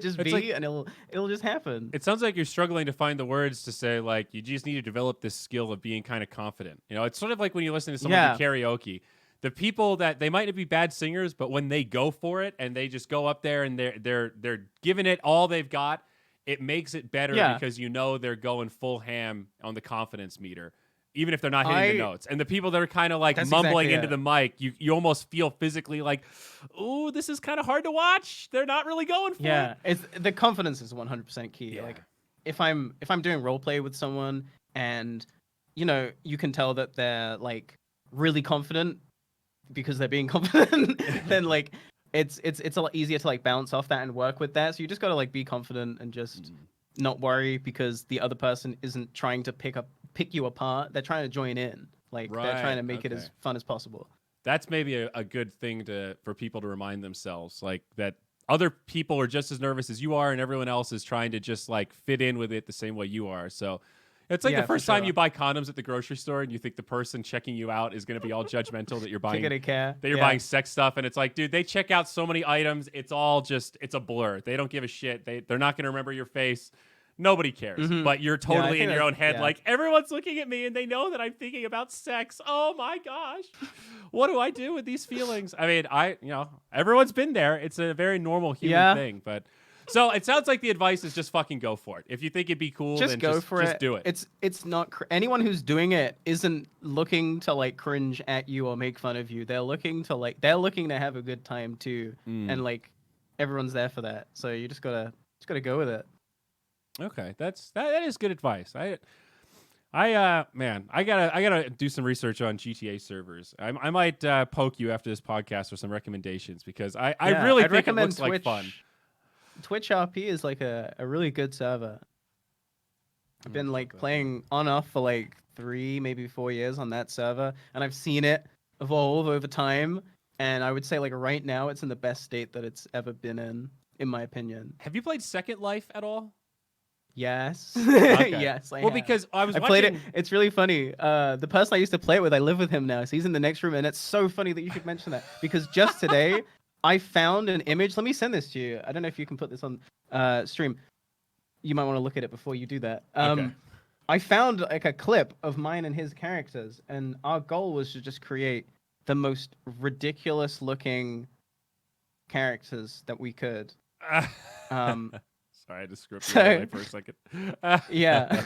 it'll just happen. It sounds like you're struggling to find the words to say like you just need to develop this skill of being kind of confident. You know, it's sort of like when you listen to someone do karaoke. The people that they might not be bad singers, but when they go for it and they just go up there and they're giving it all they've got, it makes it better because you know they're going full ham on the confidence meter, even if they're not hitting the notes. And the people that are kind of like mumbling into the mic, you almost feel physically like, ooh, this is kind of hard to watch. They're not really going for it. Yeah, it's the confidence is 100% key. Yeah. Like if I'm doing role play with someone and you know, you can tell that they're like really confident because they're being confident, then like it's a lot easier to like bounce off that and work with that. So you just got to like be confident and just not worry because the other person isn't trying to pick you apart. They're trying to join in. Like they're trying to make it as fun as possible. That's maybe a good thing for people to remind themselves, like that other people are just as nervous as you are and everyone else is trying to just like fit in with it the same way you are. So it's like the first time you buy condoms at the grocery store and you think the person checking you out is going to be all judgmental that you're buying buying sex stuff. And it's like, dude, they check out so many items. It's all just, it's a blur. They don't give a shit. They're not going to remember your face. Nobody cares, but you're totally in your own head. Like everyone's looking at me and they know that I'm thinking about sex. Oh my gosh. What do I do with these feelings? I mean, everyone's been there. It's a very normal human thing, but so it sounds like the advice is just fucking go for it. If you think it'd be cool, then just do it. It's not anyone who's doing it isn't looking to like cringe at you or make fun of you. They're looking to have a good time too. And like everyone's there for that. So you just gotta go with it. Okay, that is good advice. I gotta do some research on GTA servers. I might poke you after this podcast for some recommendations because I really think it looks like fun. Twitch RP is like a really good server. I've been like playing on off for like 3, maybe 4 years on that server, and I've seen it evolve over time. And I would say like right now it's in the best state that it's ever been in my opinion. Have you played Second Life at all? Yes. Okay. Yes. I because I played it. It's really funny. The person I used to play it with, I live with him now. So he's in the next room, and it's so funny that you should mention that because just today I found an image. Let me send this to you. I don't know if you can put this on stream. You might want to look at it before you do that. Okay. I found like a clip of mine and his characters, and our goal was to just create the most ridiculous looking characters that we could. Um, Sorry, I had to script so- your life for a second. yeah.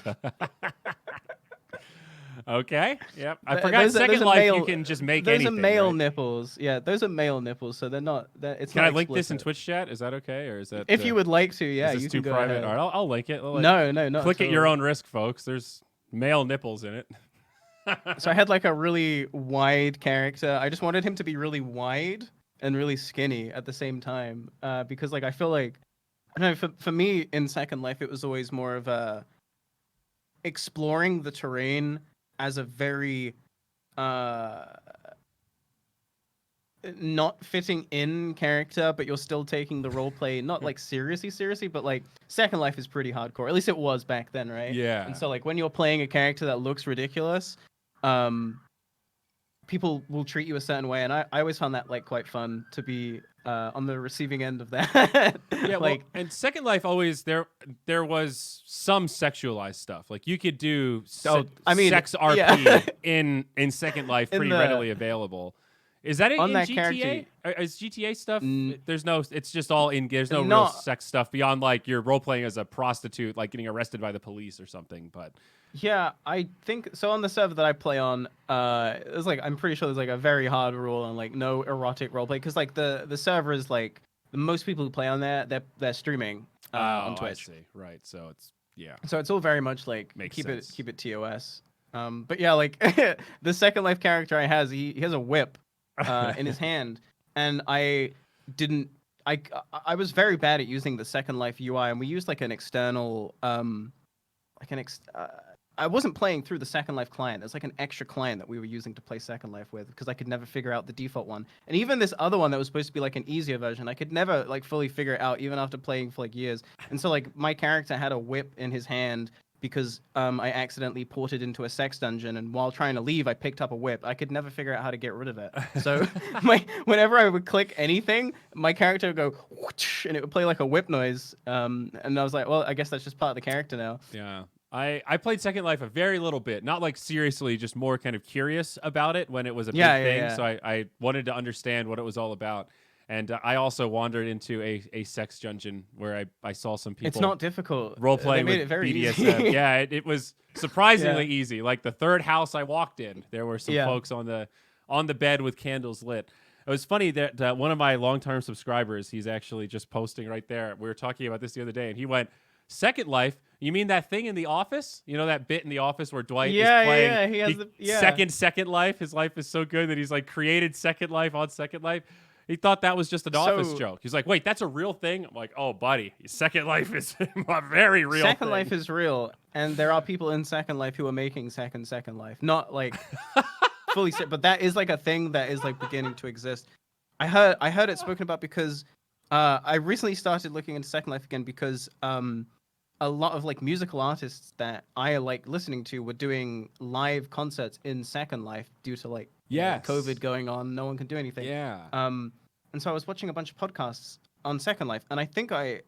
Okay. Yep. I Th- forgot those are- Second those are Life. You male- can just make Those anything. are male right? nipples. Yeah, those are male nipples, so they're not. It's Can not I link this in explicit. Twitch chat? Is that okay, or is that? If you would like to, yeah, is this you too can go private? ahead. All right, I'll link it. No, not Click at at your all. own risk, folks. There's male nipples in it. So I had like a really wide character. I just wanted him to be really wide and really skinny at the same time, because like I feel like I don't know. For me in Second Life, it was always more of a exploring the terrain as a very not fitting in character, but you're still taking the role play not like seriously, but like Second Life is pretty hardcore. At least it was back then, right? Yeah. And so like when you're playing a character that looks ridiculous, people will treat you a certain way, and I always found that like quite fun to be on the receiving end of that. Yeah, like well, and Second Life always there was some sexualized stuff. Like you could do I mean, sex RP yeah. in Second Life In pretty the- readily available. Is that On in that GTA? character- Is GTA stuff? N- There's no. It's just all in. There's no real Not- sex stuff beyond like you're role playing as a prostitute, like getting arrested by the police or something. But yeah, I think so. On the server that I play on, it's like I'm pretty sure there's like a very hard rule on like no erotic roleplay, because like the server is like the most people who play on there, they're streaming on Twitch. I see. Right. So it's So it's all very much like Makes keep sense. it TOS. But yeah, like the Second Life character I has, he has a whip in his hand, and I was very bad at using the Second Life UI, and we used like an external I wasn't playing through the Second Life client. There's like an extra client that we were using to play Second Life with, because I could never figure out the default one. And even this other one that was supposed to be like an easier version, I could never like fully figure it out, even after playing for like years. And so like my character had a whip in his hand because I accidentally ported into a sex dungeon, and while trying to leave, I picked up a whip. I could never figure out how to get rid of it. So whenever I would click anything, my character would go whoosh, and it would play like a whip noise. And I was like, well, I guess that's just part of the character now. Yeah. I played Second Life a very little bit, not like seriously, just more kind of curious about it when it was a big thing. Yeah. So I wanted to understand what it was all about. And I also wandered into a sex dungeon where I saw some people It's not difficult. role playing They made with it very BDSM. easy. Yeah, it was surprisingly easy. Like the third house I walked in, there were some Yeah. folks on the bed with candles lit. It was funny that one of my long-term subscribers, he's actually just posting right there. We were talking about this the other day, and he went, Second Life? You mean that thing in The Office? You know that bit in The Office where Dwight is playing Yeah. He has Second Life? His life is so good that he's like created Second Life on Second Life. He thought that was just an Office joke. He's like, wait, that's a real thing? I'm like, oh, buddy, Second Life is a very real Second thing. Life is real, and there are people in Second Life who are making Second Life. Not like fully, but that is like a thing that is like beginning to exist. I heard it spoken about because I recently started looking into Second Life again because a lot of like musical artists that I like listening to were doing live concerts in Second Life due to like COVID going on. No one can do anything. Yeah. And so I was watching a bunch of podcasts on Second Life, and I think I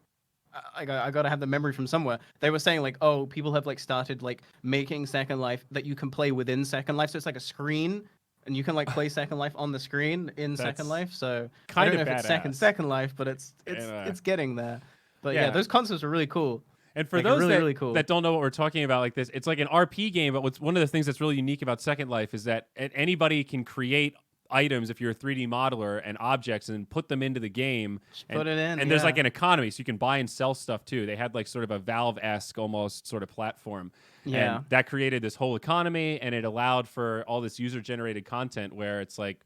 got to have the memory from somewhere. They were saying like, oh, people have like started like making Second Life that you can play within Second Life. So it's like a screen, and you can like play Second Life on the screen in Second Life. So I don't know if it's Second Life, but it's getting there. But yeah, those concepts are really cool. And for like, those really cool. that don't know what we're talking about like this, it's like an RP game, but what's one of the things that's really unique about Second Life is that anybody can create items if you're a 3D modeler and objects and put them into the game. Put it in. And there's like an economy, so you can buy and sell stuff too. They had like sort of a Valve-esque almost sort of platform. Yeah. And that created this whole economy, and it allowed for all this user-generated content where it's like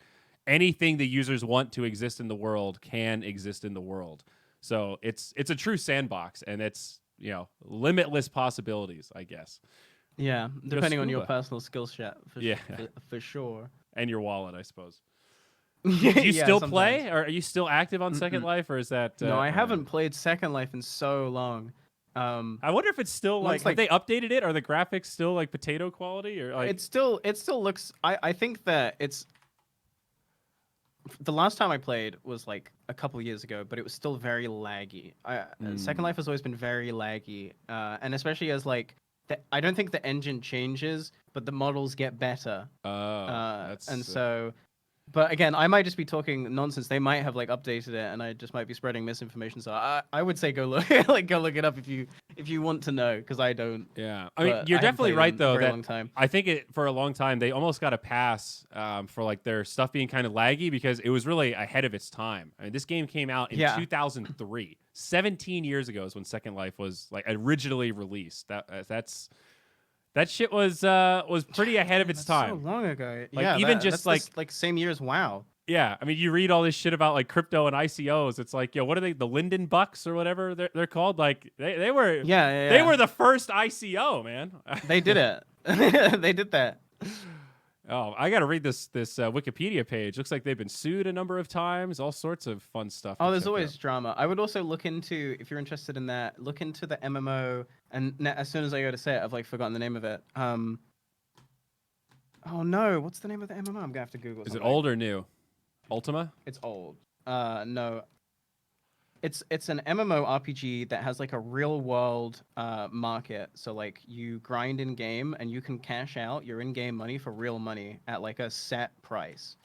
anything the users want to exist in the world can exist in the world. So it's a true sandbox, and it's limitless possibilities, I guess. Yeah, depending on your scuba. personal skill set, for sure. And your wallet, I suppose. Do Do you still play, or are you still active on Second Life, or is that? No, I haven't played Second Life in so long. I wonder if it's still like, have they updated it? Are the graphics still like potato quality, or like? It still looks. I think that it's. The last time I played was like a couple years ago, but it was still very laggy. Second Life has always been very laggy, and especially as like I don't think the engine changes, but the models get better. Oh, And so, but again, I might just be talking nonsense. They might have like updated it, and I just might be spreading misinformation. So I would say go look go look it up if you want to know, because I don't. Yeah, I mean, But you're I haven't definitely played right in a though. very That long time. I think for a long time they almost got a pass for like their stuff being kind of laggy because it was really ahead of its time. I mean, this game came out in Yeah. 2003, 17 years ago is when Second Life was like originally released. That shit was pretty ahead of its That's time. so long ago. Like, Yeah, even just that's like same year as WoW. Yeah, I mean, you read all this shit about like crypto and ICOs. It's like, yo, what are they? The Linden Bucks or whatever they're called. Like they were they were the first ICO, man. They did it. They did that. Oh, I got to read this Wikipedia page. Looks like they've been sued a number of times. All sorts of fun stuff. Oh, there's always drama. I would also look into, if you're interested in that, look into the MMO. And as soon as I go to say it, I've like forgotten the name of it. Oh no, what's the name of the MMO? I'm gonna have to Google. Is it something. old or new? Ultima? It's old. No. It's an MMO RPG that has like a real world market. So like you grind in game and you can cash out your in-game money for real money at like a set price.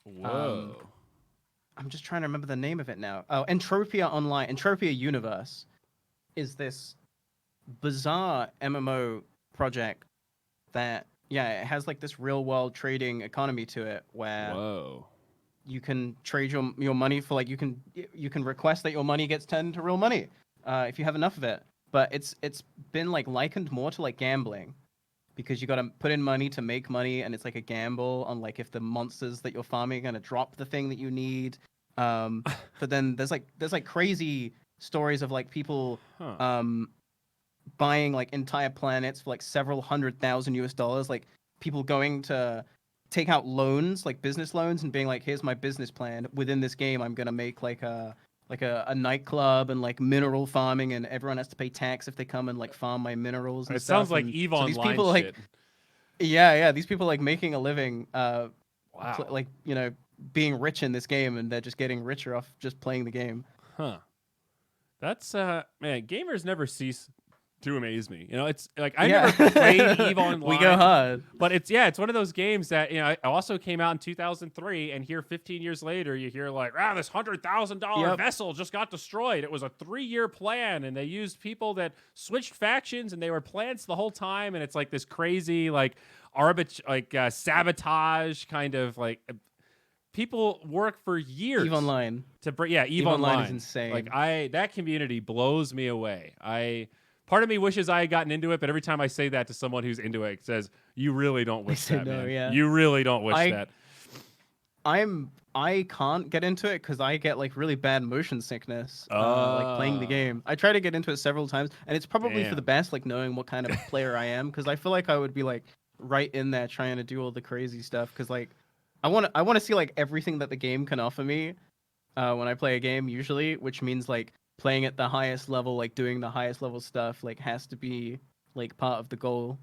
Whoa. I'm just trying to remember the name of it now. Oh, Entropia Online, Entropia Universe is this bizarre MMO project that it has like this real world trading economy to it where Whoa. you can trade your money for like you can request that your money gets turned into real money if you have enough of it. But it's been like likened more to like gambling because you got to put in money to make money, and it's like a gamble on like if the monsters that you're farming are gonna drop the thing that you need. But then there's like crazy stories of like people buying like entire planets for like several $100,000 like people going to take out loans, like business loans, and being like, here's my business plan. Within this game, I'm gonna make like a nightclub and like mineral farming, and everyone has to pay tax if they come and like farm my minerals and It stuff. sounds like and EVE so Online these people shit. like these people like making a living Wow. like, you know, being rich in this game, and they're just getting richer off just playing the game. Huh. That's man, gamers never cease to amaze me. You know, it's like I never played EVE Online. We go hard. But it's one of those games that, you know, it also came out in 2003, and here 15 years later you hear like, this $100,000 vessel just got destroyed. It was a 3-year plan, and they used people that switched factions, and they were plants the whole time, and it's like this crazy like sabotage kind of like people work for years. EVE Online to bring EVE Online is insane. Like that community blows me away. Part of me wishes I had gotten into it, but every time I say that to someone who's into it, it says, you really don't wish that, no, man. yeah. You really don't wish that. I can't get into it because I get like really bad motion sickness like playing the game. I try to get into it several times, and it's probably for the best, like knowing what kind of player I am, because I feel like I would be like right in there trying to do all the crazy stuff, because like I want to see like everything that the game can offer me when I play a game usually, which means like playing at the highest level, like doing the highest level stuff, like has to be like part of the goal.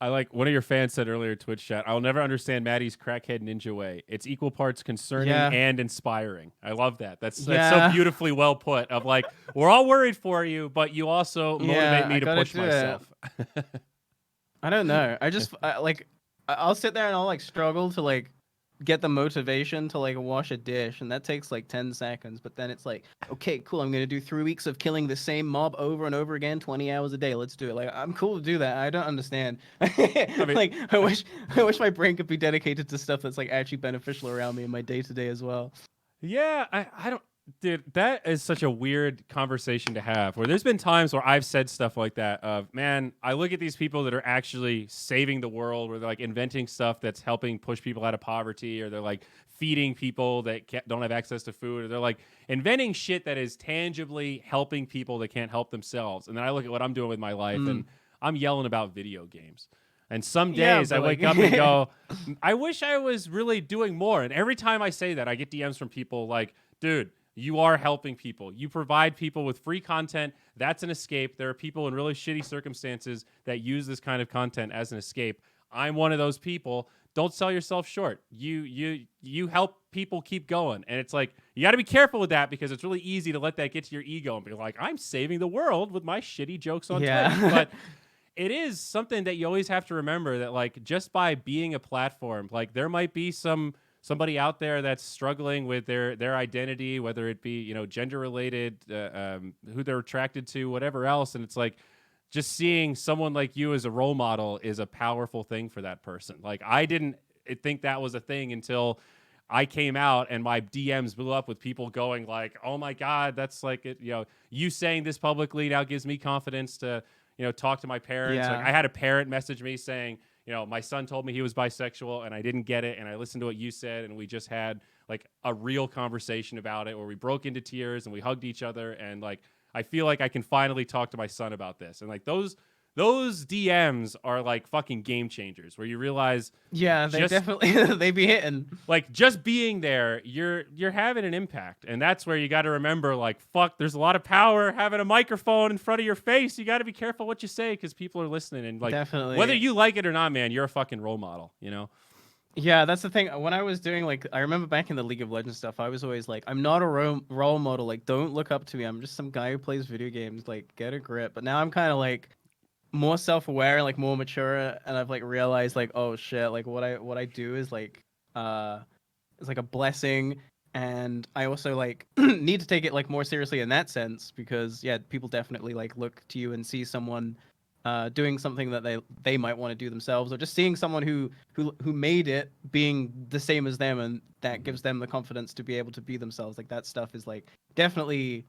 I like one of your fans said earlier, Twitch chat, I'll never understand Maddie's crackhead ninja way. It's equal parts concerning and inspiring. I love that. That's so beautifully well put. Of like, we're all worried for you, but you also motivate me to push myself. I don't know. I just I'll sit there and I'll like struggle to like get the motivation to like wash a dish, and that takes like 10 seconds, but then it's like, okay, cool, I'm gonna do 3 weeks of killing the same mob over and over again, 20 hours a day, let's do it. Like, I'm cool to do that. I don't understand. I mean, like I wish my brain could be dedicated to stuff that's like actually beneficial around me in my day-to-day as well. Yeah, I don't. Dude, that is such a weird conversation to have, where there's been times where I've said stuff like that of, man, I look at these people that are actually saving the world, where they're like inventing stuff that's helping push people out of poverty, or they're like feeding people that don't have access to food, or they're like inventing shit that is tangibly helping people that can't help themselves. And then I look at what I'm doing with my life, and I'm yelling about video games. And some days I wake up and go, I wish I was really doing more. And every time I say that, I get DMs from people like, dude, you are helping people. You provide people with free content. That's an escape. There are people in really shitty circumstances that use this kind of content as an escape. I'm one of those people. Don't sell yourself short. You help people keep going. And it's like, you got to be careful with that, because it's really easy to let that get to your ego and be like, I'm saving the world with my shitty jokes on Twitter. But it is something that you always have to remember, that like just by being a platform, like there might be somebody out there that's struggling with their identity, whether it be, you know, gender related, who they're attracted to, whatever else. And it's like, just seeing someone like you as a role model is a powerful thing for that person. Like I didn't think that was a thing until I came out and my DMs blew up with people going like, oh my God, that's like it, you know, you saying this publicly now gives me confidence to, you know, talk to my parents. Yeah. Like I had a parent message me saying, you know, my son told me he was bisexual and I didn't get it. And I listened to what you said. And we just had like a real conversation about it where we broke into tears and we hugged each other. And like, I feel like I can finally talk to my son about this. And like those DMs are like fucking game changers where you realize, Yeah, they just, definitely they be hitting. like just being there, you're having an impact. And that's where you got to remember, like, fuck, there's a lot of power having a microphone in front of your face. You got to be careful what you say because people are listening. And like, Definitely. whether you like it or not, man, you're a fucking role model, you know? Yeah, that's the thing. When I was doing like, I remember back in the League of Legends stuff, I was always like, I'm not a role model. Like, don't look up to me. I'm just some guy who plays video games. Like, get a grip. But now I'm kind of like more self-aware, like more mature, and I've like realized like, oh shit, like what I do is like it's like a blessing, and I also like need to take it like more seriously in that sense because yeah, people definitely like look to you and see someone doing something that they might want to do themselves, or just seeing someone who made it being the same as them, and that gives them the confidence to be able to be themselves. Like that stuff is like definitely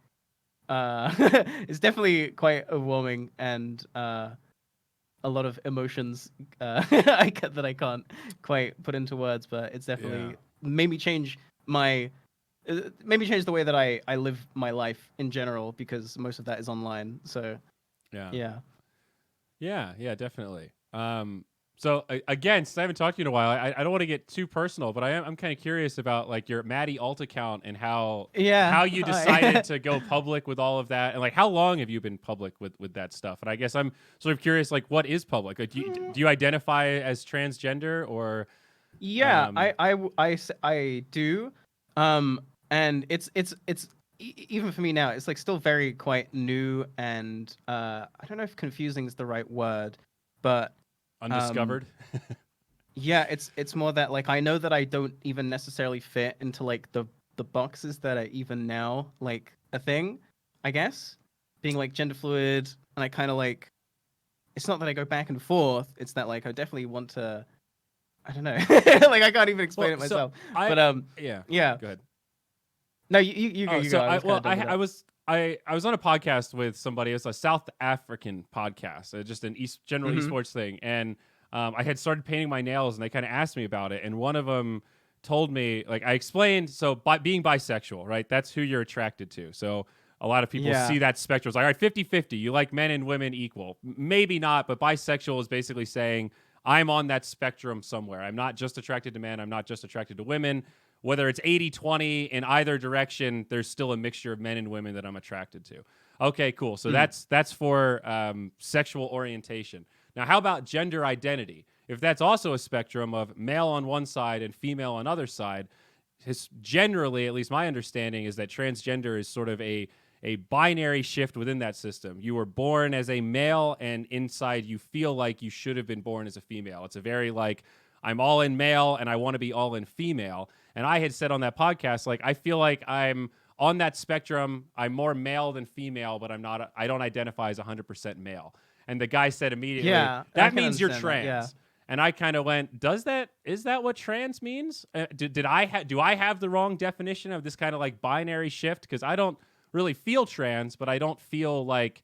it's definitely quite overwhelming and a lot of emotions I get that I can't quite put into words, but it's definitely made me change the way that I live my life in general because most of that is online. So yeah, definitely. So again, since I haven't talked to you in a while, I don't want to get too personal, but I'm kind of curious about like your Maddie alt account and how you decided to go public with all of that, and like how long have you been public with that stuff? And I guess I'm sort of curious, like what is public? Like, do you identify as transgender or? Yeah, I do, and it's even for me now, it's like still very quite new, and I don't know if confusing is the right word, but undiscovered. Yeah, it's more that like I know that I don't even necessarily fit into like the boxes that are even now like a thing, I guess, being like gender fluid, and I kind of like, it's not that I go back and forth, it's that like I definitely want to, I don't know, like I can't even explain it myself. But yeah, go ahead. No, you go. I was on a podcast with somebody. It's a South African podcast, just an general esports thing, and I had started painting my nails, and they kind of asked me about it, and one of them told me, like, I explained, so by being bisexual, right? That's who you're attracted to. So a lot of people see that spectrum. It's like, all right, 50-50. You like men and women equal. Maybe not, but bisexual is basically saying I'm on that spectrum somewhere. I'm not just attracted to men. I'm not just attracted to women. Whether it's 80-20 in either direction, there's still a mixture of men and women that I'm attracted to. Okay, cool. So that's for sexual orientation. Now, how about gender identity? If that's also a spectrum of male on one side and female on other side, generally, at least my understanding, is that transgender is sort of a binary shift within that system. You were born as a male, and inside you feel like you should have been born as a female. It's a very like, I'm all in male and I want to be all in female. And I had said on that podcast, like, I feel like I'm on that spectrum. I'm more male than female, but I don't identify as 100% male. And the guy said immediately, that means you're trans. Yeah. And I kind of went, is that what trans means? Do I have the wrong definition of this kind of like binary shift? Because I don't really feel trans, but I don't feel like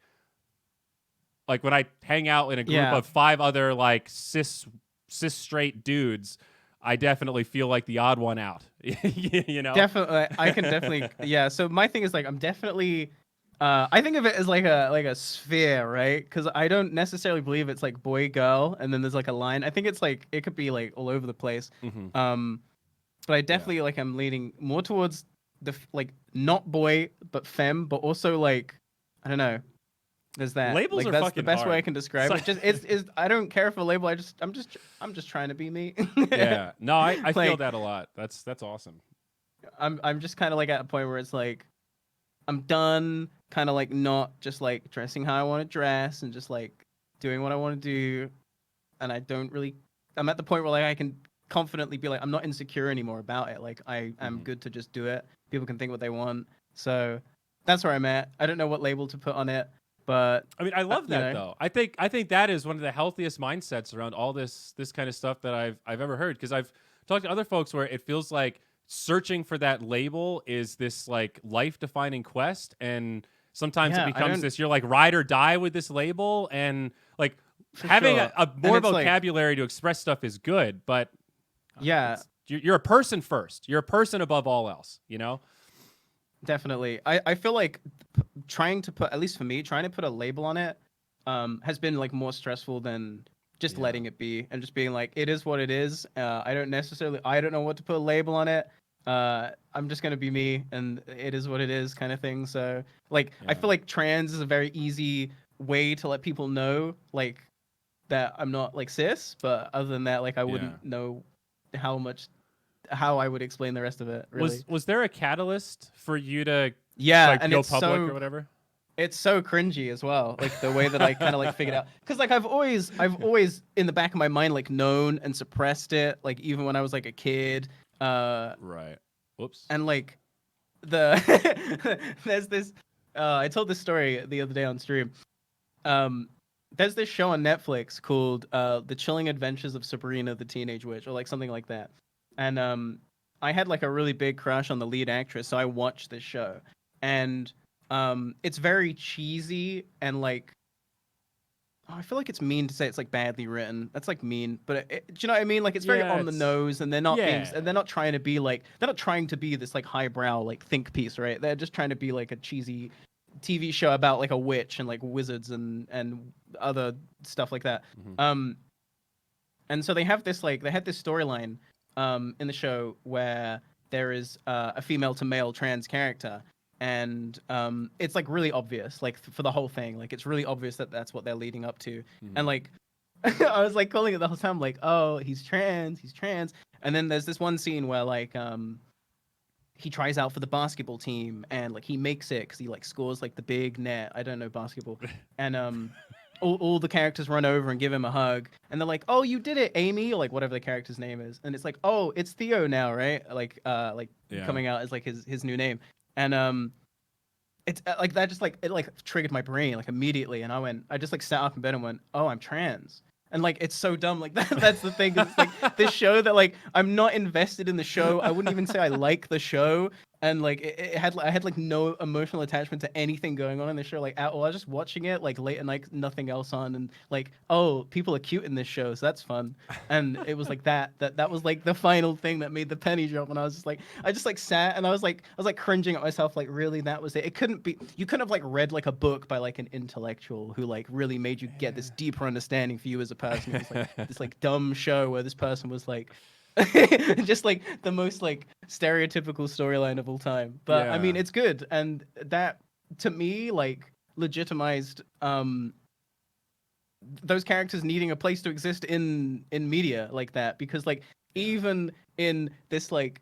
when I hang out in a group of 5 other like cis straight dudes, I definitely feel like the odd one out. You know? Definitely, I can definitely. Yeah. So my thing is like, I'm definitely. I think of it as like a sphere, right? Because I don't necessarily believe it's like boy girl and then there's like a line. I think it's like it could be like all over the place. But I definitely like I'm leaning more towards the like not boy but femme, but also like I don't know. There's that. Labels like, are that's fucking the best hard. way I can describe it. Just it's I don't care for a label. I'm just trying to be me. Yeah. No, I like, feel that a lot. That's awesome. I'm just kind of like at a point where it's like I'm done kind of like not just like dressing how I want to dress and just like doing what I want to do, and I'm at the point where like I can confidently be like, I'm not insecure anymore about it. Like I am good to just do it. People can think what they want. So that's where I'm at. I don't know what label to put on it, but I mean, I love that though. I think that is one of the healthiest mindsets around all this kind of stuff that I've ever heard, because I've talked to other folks where it feels like searching for that label is this like life-defining quest, and sometimes it becomes this, you're like ride or die with this label, and like having a more vocabulary to express stuff is good, but you're a person first. You're a person above all else, you know? Definitely. I feel like trying to put, at least for me, trying to put a label on it has been like more stressful than just letting it be and just being like, it is what it is. I don't know what to put a label on it. I'm just going to be me, and it is what it is kind of thing. So like, I feel like trans is a very easy way to let people know like that I'm not like cis, but other than that, like I wouldn't know how I would explain the rest of it. Really. Was there a catalyst for you to like and go public or whatever? It's so cringy as well, like the way that I kind of like figured out, because like I've always in the back of my mind like known and suppressed it, like even when I was like a kid. Right. Whoops. And like there's this. I told this story the other day on stream. There's this show on Netflix called The Chilling Adventures of Sabrina the Teenage Witch, or like something like that. And I had like a really big crush on the lead actress, so I watched this show. And it's very cheesy and like, I feel like it's mean to say it's like badly written. That's like mean, but do you know what I mean? Like it's very on the nose, and they're not trying to be like, they're not trying to be this like highbrow like think piece, right? They're just trying to be like a cheesy TV show about like a witch and like wizards and other stuff like that. And so they had this storyline in the show where there is a female to male trans character, and it's like really obvious, like for the whole thing, like it's really obvious that that's what they're leading up to. And like I was like calling it the whole time, like, oh, he's trans, and then there's this one scene where like he tries out for the basketball team, and like he makes it because he like scores like the big net. I don't know basketball. And all the characters run over and give him a hug, and they're like, oh, you did it, Amy, or like whatever the character's name is. And it's like, oh, it's Theo now, right? Like coming out as like his new name. And it's like that just like it like triggered my brain like immediately, and I just like sat up in bed and went, oh, I'm trans. And like it's so dumb, like that's the thing. It's like this show that like I'm not invested in the show. I wouldn't even say I like the show, and like I had like no emotional attachment to anything going on in the show like at all. I was just watching it like late at night, nothing else on, and like, oh, people are cute in this show, so that's fun. And it was like that was like the final thing that made the penny drop, and I just like sat and I was like cringing at myself, like really that was it. It couldn't be, you couldn't have like read like a book by like an intellectual who like really made you get this deeper understanding for you as a person. It was like this like dumb show where this person was like just like the most like stereotypical storyline of all time. But I mean, it's good, and that to me like legitimized those characters needing a place to exist in media like that, because like even in this like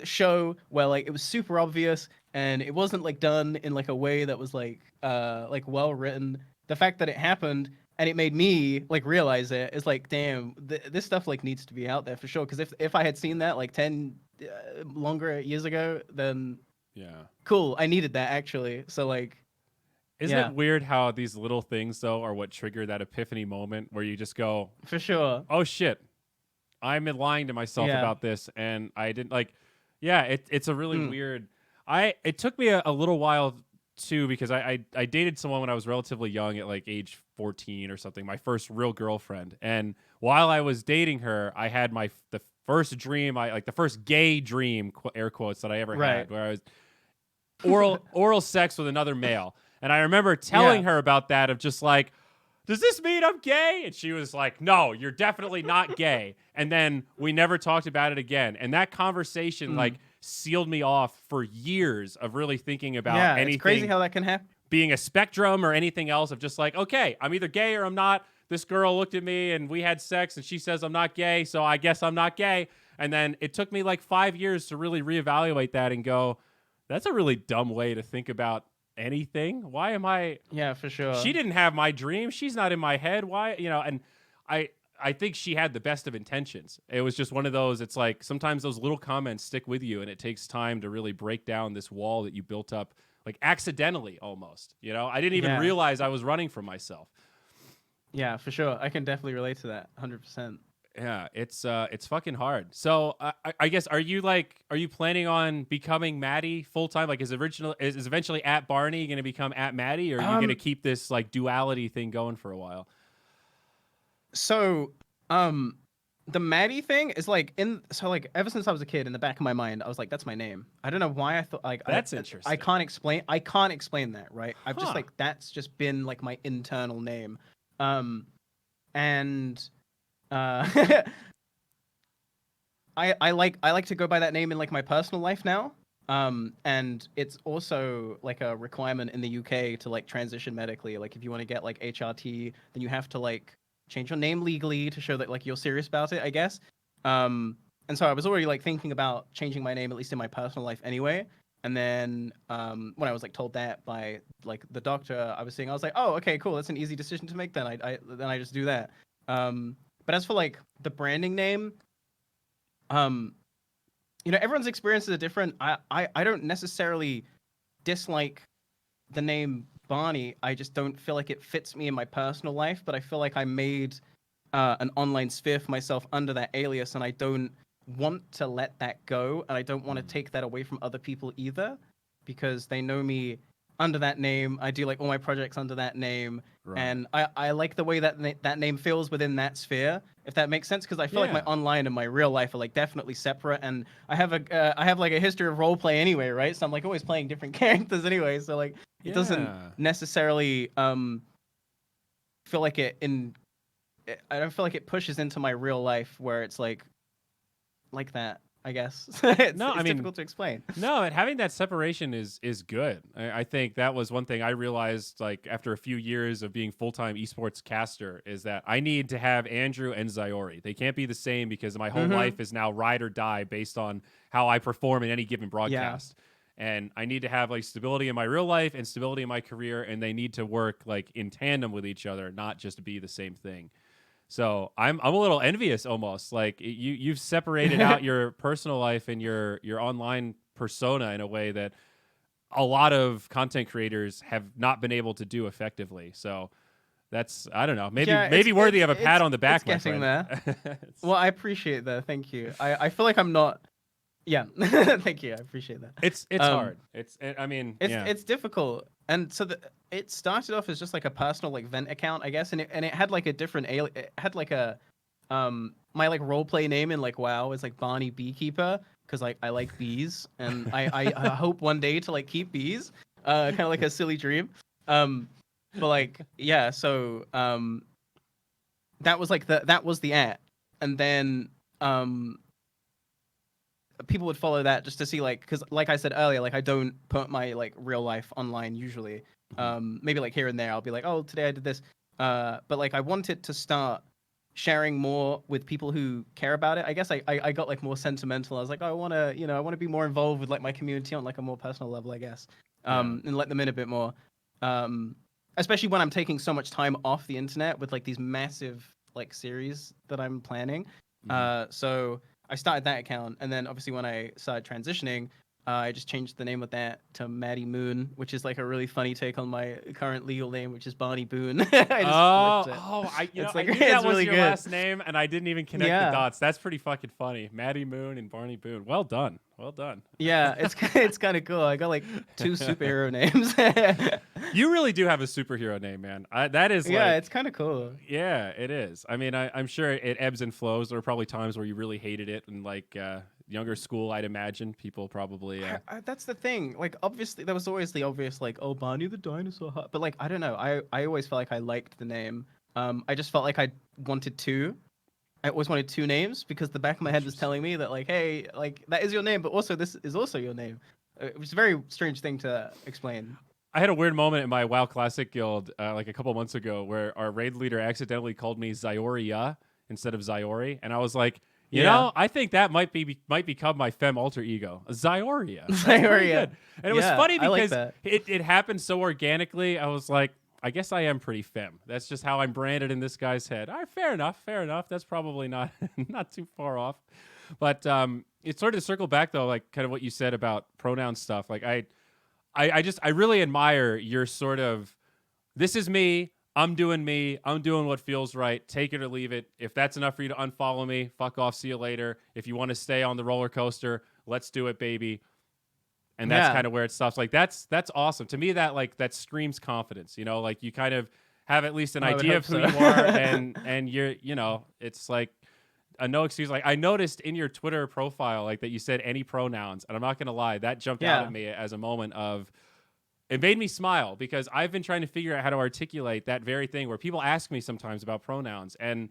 show where like it was super obvious and it wasn't like done in like a way that was like well written, the fact that it happened and it made me like realize it is like, damn, this stuff like needs to be out there for sure. Because if I had seen that like 10 longer years ago, then cool, I needed that actually. So like, isn't it weird how these little things though are what trigger that epiphany moment where you just go, for sure, oh shit, I'm lying to myself about this, and I didn't like. Yeah, it's a really weird. It took me a little while too, because I dated someone when I was relatively young, at like age 14 or something, my first real girlfriend. And while I was dating her, I had the first dream, the first gay dream, air quotes, that I ever had, where I was oral sex with another male. And I remember telling her about that, of just like, does this mean I'm gay? And she was like, no, you're definitely not gay. And then we never talked about it again. And that conversation like sealed me off for years of really thinking about anything. It's crazy how that can happen. Being a spectrum or anything else, of just like, okay, I'm either gay or I'm not. This girl looked at me and we had sex and she says I'm not gay, so I guess I'm not gay. And then it took me like 5 years to really reevaluate that and go, that's a really dumb way to think about anything? Why am I? Yeah, for sure. She didn't have my dream. She's not in my head. Why? And I think she had the best of intentions. It was just one of those. It's like sometimes those little comments stick with you, and it takes time to really break down this wall that you built up, like accidentally almost. I didn't even realize I was running from myself. Yeah, for sure. I can definitely relate to that 100%. Yeah, it's fucking hard. So I guess are you planning on becoming Maddie full time? Like is eventually at Barny going to become at Maddie, or are you going to keep this like duality thing going for a while? So the Maddie thing is like ever since I was a kid, in the back of my mind I was like, that's my name. I don't know why I thought like that's interesting. I can't explain that, right? I've just like that's just been like my internal name. And I like to go by that name in like my personal life now. And it's also like a requirement in the UK to like transition medically. Like if you want to get like HRT, then you have to like change your name legally to show that like you're serious about it, I guess. And so I was already like thinking about changing my name, at least in my personal life anyway. And then when I was like told that by like the doctor I was seeing, I was like, oh, okay, cool. That's an easy decision to make. Then I just do that. But as for like the branding name, everyone's experiences are different. I don't necessarily dislike the name Barny. I just don't feel like it fits me in my personal life. But I feel like I made an online sphere for myself under that alias, and I don't want to let that go, and I don't want to take that away from other people either, because they know me under that name. I do like all my projects under that name, and I like the way that that name feels within that sphere, if that makes sense, because I feel like my online and my real life are like definitely separate, and I have like a history of role play anyway, right? So I'm like always playing different characters anyway, so like it doesn't necessarily feel like I don't feel like it pushes into my real life where it's like that, I guess. it's difficult to explain. No, and having that separation is good. I think that was one thing I realized like after a few years of being full-time esports caster, is that I need to have Andrew and Zyori. They can't be the same, because my whole life is now ride or die based on how I perform in any given broadcast. And I need to have like stability in my real life and stability in my career, and they need to work like in tandem with each other, not just be the same thing. So I'm a little envious almost. Like you've separated out your personal life and your online persona in a way that a lot of content creators have not been able to do effectively. So that's, I don't know, maybe worthy of a pat on the back, my friend. There. Well, I appreciate that. Thank you. I feel like I'm not. Yeah, thank you. I appreciate that. It's hard. It's difficult. And so it started off as just like a personal like vent account, I guess, and it had like a different it had like a my like role play name in like WoW is like Barny Beekeeper, because like I like bees, and I hope one day to like keep bees, kind of like a silly dream. But like yeah, so that was like that was the at, and then people would follow that just to see like, because like I said earlier, like I don't put my like real life online usually. Maybe like here and there I'll be like, oh, today I did this, but like I wanted to start sharing more with people who care about it. I guess I got like more sentimental. I was like, oh, I want to be more involved with like my community on like a more personal level, I guess, and let them in a bit more, especially when I'm taking so much time off the internet with like these massive like series that I'm planning. So I started that account, and then obviously when I started transitioning, I just changed the name of that to Maddie Moon, which is like a really funny take on my current legal name, which is Barny Boon. I knew that was really your good. last name, and I didn't even connect the dots. That's pretty fucking funny. Maddie Moon and Barny Boon. Well done. Well done. Yeah, it's kind of cool. I got like 2 superhero names. You really do have a superhero name, man. That is it's kind of cool. Yeah, it is. I mean, I'm sure it ebbs and flows. There were probably times where you really hated it, and like younger school, I'd imagine people probably. That's the thing. Like, obviously, there was always the obvious like, oh, Barney the dinosaur. But like, I don't know. I always felt like I liked the name. I just felt like I wanted 2. I always wanted 2 names, because the back of my head was telling me that like, hey, like that is your name, but also this is also your name. It was a very strange thing to explain. I had a weird moment in my WoW Classic guild like a couple months ago where our raid leader accidentally called me Zyoria instead of Zyori, and I was like, You know, I think that might become my femme alter ego, Zyoria. Zyoria. And it was funny because like it happened so organically. I was like, I guess I am pretty femme. That's just how I'm branded in this guy's head. All right, fair enough. That's probably not not too far off. But it's sort of to circle back though, like kind of what you said about pronoun stuff. Like I really admire your sort of, this is me. I'm doing what feels right. Take it or leave it. If that's enough for you to unfollow me, fuck off. See you later. If you want to stay on the roller coaster, let's do it, baby. And that's kind of where it stops. Like that's awesome. To me, that screams confidence. You know, like you kind of have at least an idea of who you are, and you're, you know, it's like a no excuse. Like I noticed in your Twitter profile, like that you said any pronouns, and I'm not gonna lie, that jumped out at me as a moment of. It made me smile because I've been trying to figure out how to articulate that very thing where people ask me sometimes about pronouns, and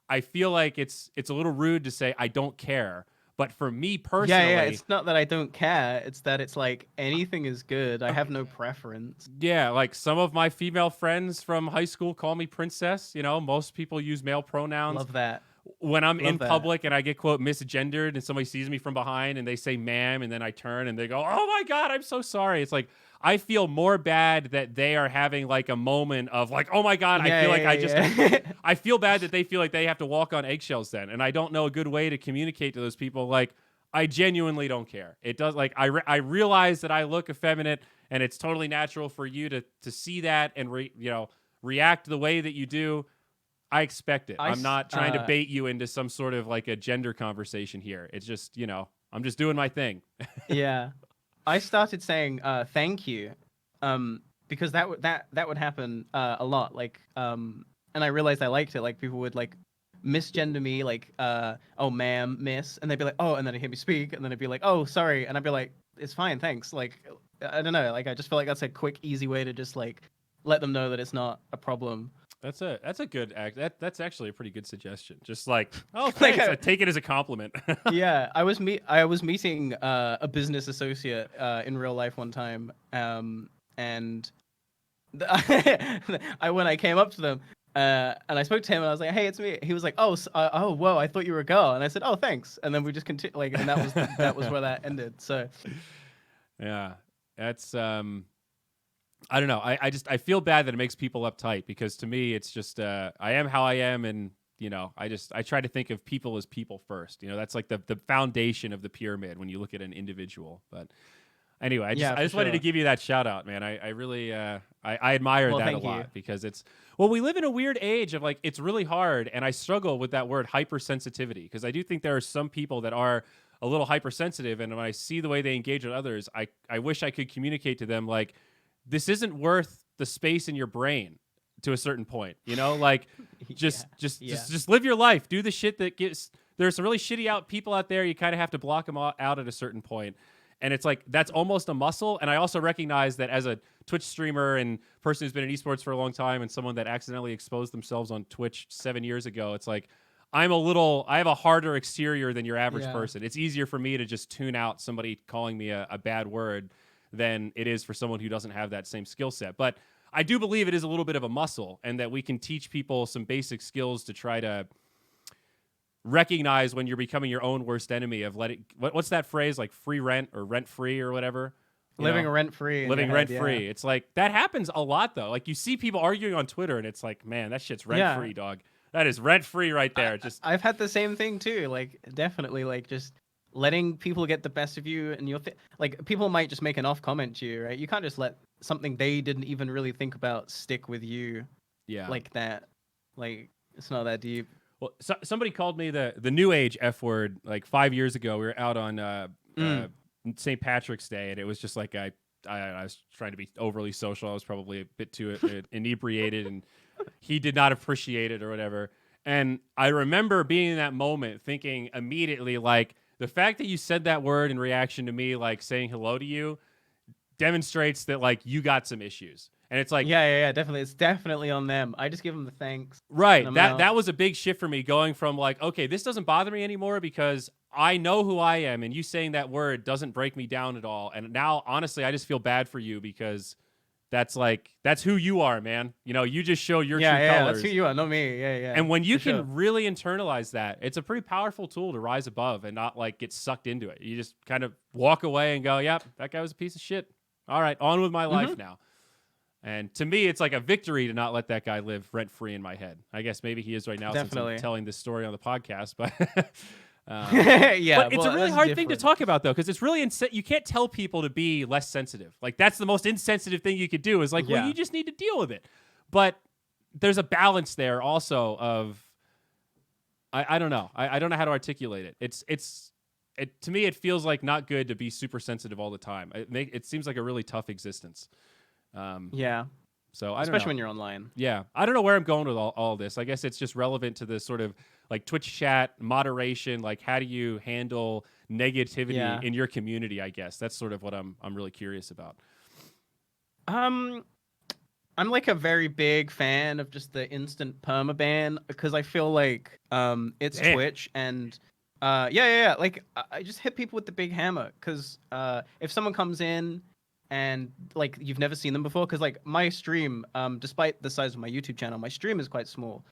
I feel like it's a little rude to say I don't care. But for me personally, it's not that I don't care. It's that it's like anything is good. I have no preference. Yeah, like some of my female friends from high school call me princess. You know, most people use male pronouns. Love that. When I'm in public and I get, quote, misgendered and somebody sees me from behind and they say ma'am and then I turn and they go, oh my God, I'm so sorry. It's like, I feel more bad that they are having like a moment of like, oh my God, I feel like I feel bad that they feel like they have to walk on eggshells then. And I don't know a good way to communicate to those people. Like, I genuinely don't care. It does, like, I realize that I look effeminate and it's totally natural for you to see that and, react the way that you do. I expect it. I'm not trying to bait you into some sort of like a gender conversation here. It's just, I'm just doing my thing. Yeah. I started saying thank you because that would happen a lot. Like, and I realized I liked it. Like people would like misgender me, like, oh, ma'am, miss. And they'd be like, oh, and then they'd hear me speak. And then it'd be like, oh, sorry. And I'd be like, it's fine. Thanks. Like, I don't know. Like, I just feel like that's a quick, easy way to just like let them know that it's not a problem. That's a good act. That's actually a pretty good suggestion. Just like, oh, thanks. I take it as a compliment. Yeah, I was meeting a business associate in real life one time, and when I came up to them and I spoke to him and I was like, hey, it's me. He was like, oh, whoa, I thought you were a girl. And I said, oh, thanks. And then we just continued, like, and that was where that ended. So, yeah, that's I don't know. I feel bad that it makes people uptight because to me it's just I am how I am, and I try to think of people as people first. That's like the foundation of the pyramid when you look at an individual. But anyway, I just wanted to give you that shout out, man. I really I admire that a lot because we live in a weird age of like it's really hard, and I struggle with that word hypersensitivity because I do think there are some people that are a little hypersensitive, and when I see the way they engage with others, I wish I could communicate to them like, this isn't worth the space in your brain to a certain point, like just live your life, do the shit that there's some really shitty people out there. You kind of have to block them out at a certain point. And it's like, that's almost a muscle. And I also recognize that as a Twitch streamer and person who's been in esports for a long time and someone that accidentally exposed themselves on Twitch 7 years ago, it's like, I have a harder exterior than your average person. It's easier for me to just tune out somebody calling me a bad word than it is for someone who doesn't have that same skill set. But I do believe it is a little bit of a muscle and that we can teach people some basic skills to try to recognize when you're becoming your own worst enemy of what's that phrase, like free rent or rent free or whatever? Living rent free. Living rent free. It's like that happens a lot though. Like you see people arguing on Twitter and it's like, man, that shit's rent free, dog. That is rent free right there. I've had the same thing too. Like definitely like just letting people get the best of you, and like people might just make an off comment to you, right? You can't just let something they didn't even really think about stick with you, like that. Like it's not that deep. Well, somebody called me the new age F word like 5 years ago. We were out on St. Patrick's Day, and it was just like I was trying to be overly social. I was probably a bit too inebriated, and he did not appreciate it or whatever. And I remember being in that moment thinking immediately like, the fact that you said that word in reaction to me, like saying hello to you, demonstrates that like you got some issues. And it's like, yeah, definitely. It's definitely on them. I just give them the thanks. Right. That was a big shift for me, going from like, okay, this doesn't bother me anymore because I know who I am, and you saying that word doesn't break me down at all. And now, honestly, I just feel bad for you because that's who you are, man. You know, you just show your true yeah, colors. that's who you are, not me. Yeah. And when you for can sure. really internalize that, it's a pretty powerful tool to rise above and not like get sucked into it. You just kind of walk away and go, yep, that guy was a piece of shit. All right, on with my life now. And to me, it's like a victory to not let that guy live rent free in my head. I guess maybe he is right now since I'm telling this story on the podcast, but yeah, but it's a really hard thing to talk about, though, because it's really you can't tell people to be less sensitive. Like, that's the most insensitive thing you could do is like, well, you just need to deal with it. But there's a balance there also of, I don't know. I don't know how to articulate it. To me, it feels like not good to be super sensitive all the time. It seems like a really tough existence. Yeah. So I don't know. Especially when you're online. Yeah. I don't know where I'm going with all this. I guess it's just relevant to this sort of like Twitch chat, moderation, like how do you handle negativity in your community, I guess. That's sort of what I'm really curious about. I'm like a very big fan of just the instant permaban because I feel like it's Twitch and like I just hit people with the big hammer because if someone comes in and like you've never seen them before, because like my stream, despite the size of my YouTube channel, my stream is quite small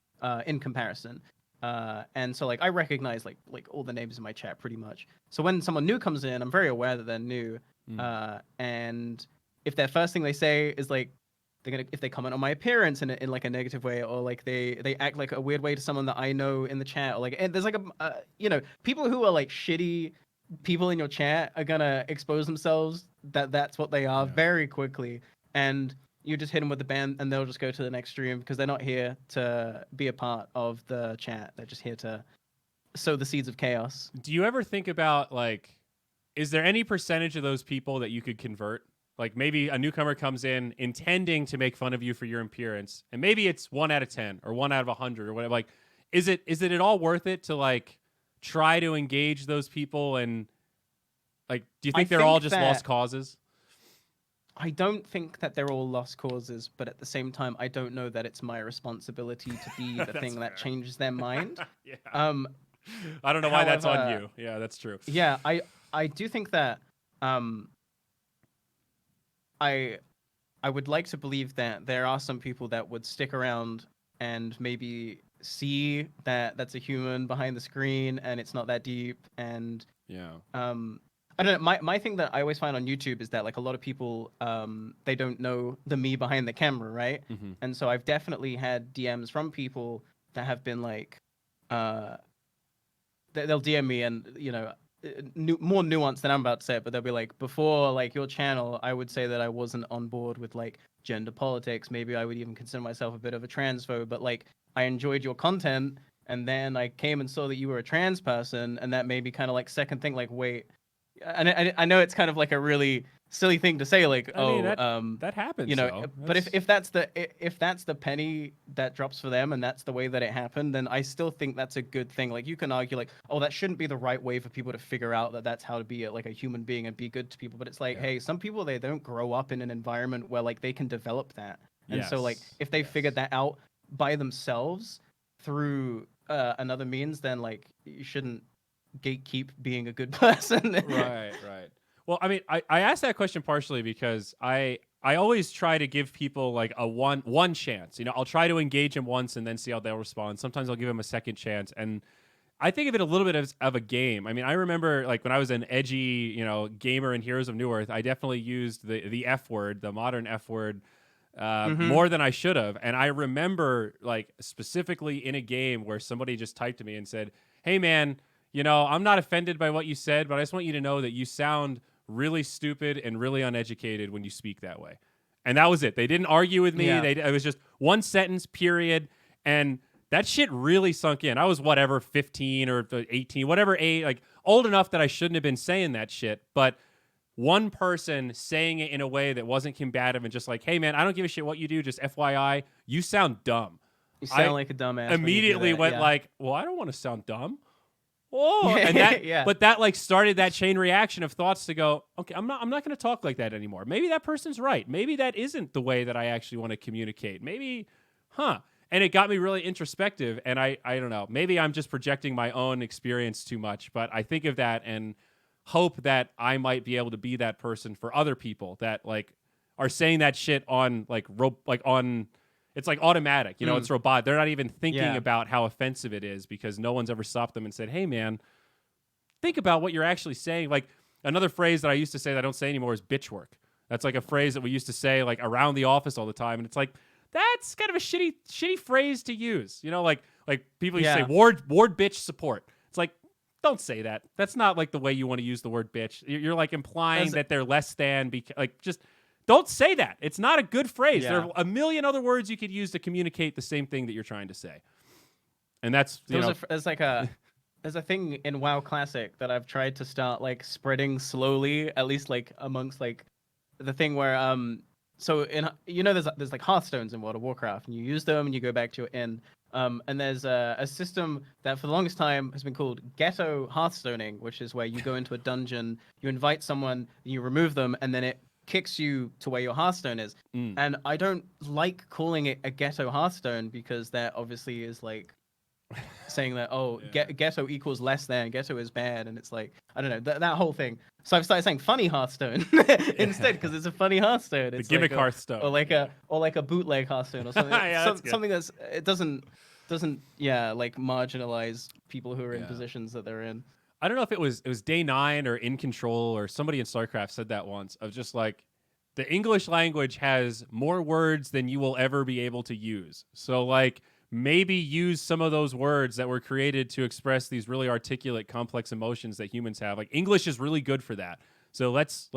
in comparison. And so like I recognize like all the names in my chat pretty much. So when someone new comes in, I'm very aware that they're new. And if their first thing they say is like if they comment on my appearance in like a negative way, or like they act like a weird way to someone that I know in the chat, or like and there's like people who are like shitty people in your chat are gonna expose themselves that's what they are very quickly, and you just hit them with the ban and they'll just go to the next stream because they're not here to be a part of the chat. They're just here to sow the seeds of chaos. Do you ever think about like, is there any percentage of those people that you could convert? Like maybe a newcomer comes in intending to make fun of you for your appearance, and maybe it's 1 out of 10 or 1 out of 100 or whatever. Like, is it at all worth it to like try to engage those people? And like, do you think they're all just lost causes? I don't think that they're all lost causes, but at the same time, I don't know that it's my responsibility to be the thing that changes their mind. I don't know why that's on you. Yeah, that's true. Yeah, I do think that I would like to believe that there are some people that would stick around and maybe see that that's a human behind the screen and it's not that deep. And I don't know. My thing that I always find on YouTube is that like a lot of people they don't know the me behind the camera, right? And so I've definitely had DMs from people that have been like they'll DM me and more nuanced than I'm about to say it, but they'll be like, before like your channel, I would say that I wasn't on board with like gender politics. Maybe I would even consider myself a bit of a transphobe, but like I enjoyed your content, and then I came and saw that you were a trans person, and that made me kind of like second think like, wait, and I know it's kind of like a really silly thing to say, like, that happens, but if that's the penny that drops for them and that's the way that it happened, then I still think that's a good thing. Like you can argue like, oh, that shouldn't be the right way for people to figure out that that's how to be like a human being and be good to people. But it's like, hey, some people, they don't grow up in an environment where like they can develop that. And so like if they figured that out by themselves through another means, then like you shouldn't gatekeep being a good person. Right. Well, I mean, I asked that question partially because I always try to give people like a one chance. I'll try to engage them once and then see how they'll respond. Sometimes I'll give them a second chance, and I think of it a little bit as of a game. I mean, I remember like when I was an edgy, gamer in Heroes of Newerth, I definitely used the F word, the modern F word, more than I should have. And I remember like specifically in a game where somebody just typed to me and said, "Hey, man, I'm not offended by what you said, but I just want you to know that you sound really stupid and really uneducated when you speak that way." And that was it. They didn't argue with me. It was just one sentence, period. And that shit really sunk in. I was 15 or 18, whatever age, like old enough that I shouldn't have been saying that shit. But one person saying it in a way that wasn't combative and just like, "Hey, man, I don't give a shit what you do. Just FYI, you sound dumb." You sound like a dumbass. Immediately went like, well, I don't want to sound dumb. Oh, and that, but that like started that chain reaction of thoughts to go, okay, I'm not going to talk like that anymore. Maybe that person's right. Maybe that isn't the way that I actually want to communicate. Maybe, and it got me really introspective. And I don't know, maybe I'm just projecting my own experience too much, but I think of that and hope that I might be able to be that person for other people that like are saying that shit on like it's like automatic, you know, it's robot. They're not even thinking about how offensive it is because no one's ever stopped them and said, hey man, think about what you're actually saying. Like another phrase that I used to say that I don't say anymore is bitch work. That's like a phrase that we used to say like around the office all the time. And it's like, that's kind of a shitty phrase to use. You know, like people used to say ward bitch support. It's like, don't say that. That's not like the way you want to use the word bitch. You're like implying that they're less than, like just don't say that. It's not a good phrase. There are a million other words you could use to communicate the same thing that you're trying to say. And that's, there's a thing in WoW Classic that I've tried to start like spreading slowly, at least like amongst like the thing where so in there's like hearthstones in World of Warcraft, and you use them and you go back to your inn. And there's a system that for the longest time has been called ghetto hearthstoning, which is where you go into a dungeon, you invite someone, you remove them, and then it kicks you to where your hearthstone is. And I don't like calling it a ghetto hearthstone because that obviously is like saying that ghetto equals less than, ghetto is bad, and it's like I don't know that whole thing. So I've started saying funny Hearthstone instead because it's a funny Hearthstone. It's the gimmick like Hearthstone, or like a bootleg Hearthstone or something. Something that's it doesn't like marginalize people who are in positions that they're in. I don't know if it was Day 9 or In Control or somebody in StarCraft said that once of just like the English language has more words than you will ever be able to use. So like maybe use some of those words that were created to express these really articulate, complex emotions that humans have. Like English is really good for that. So let's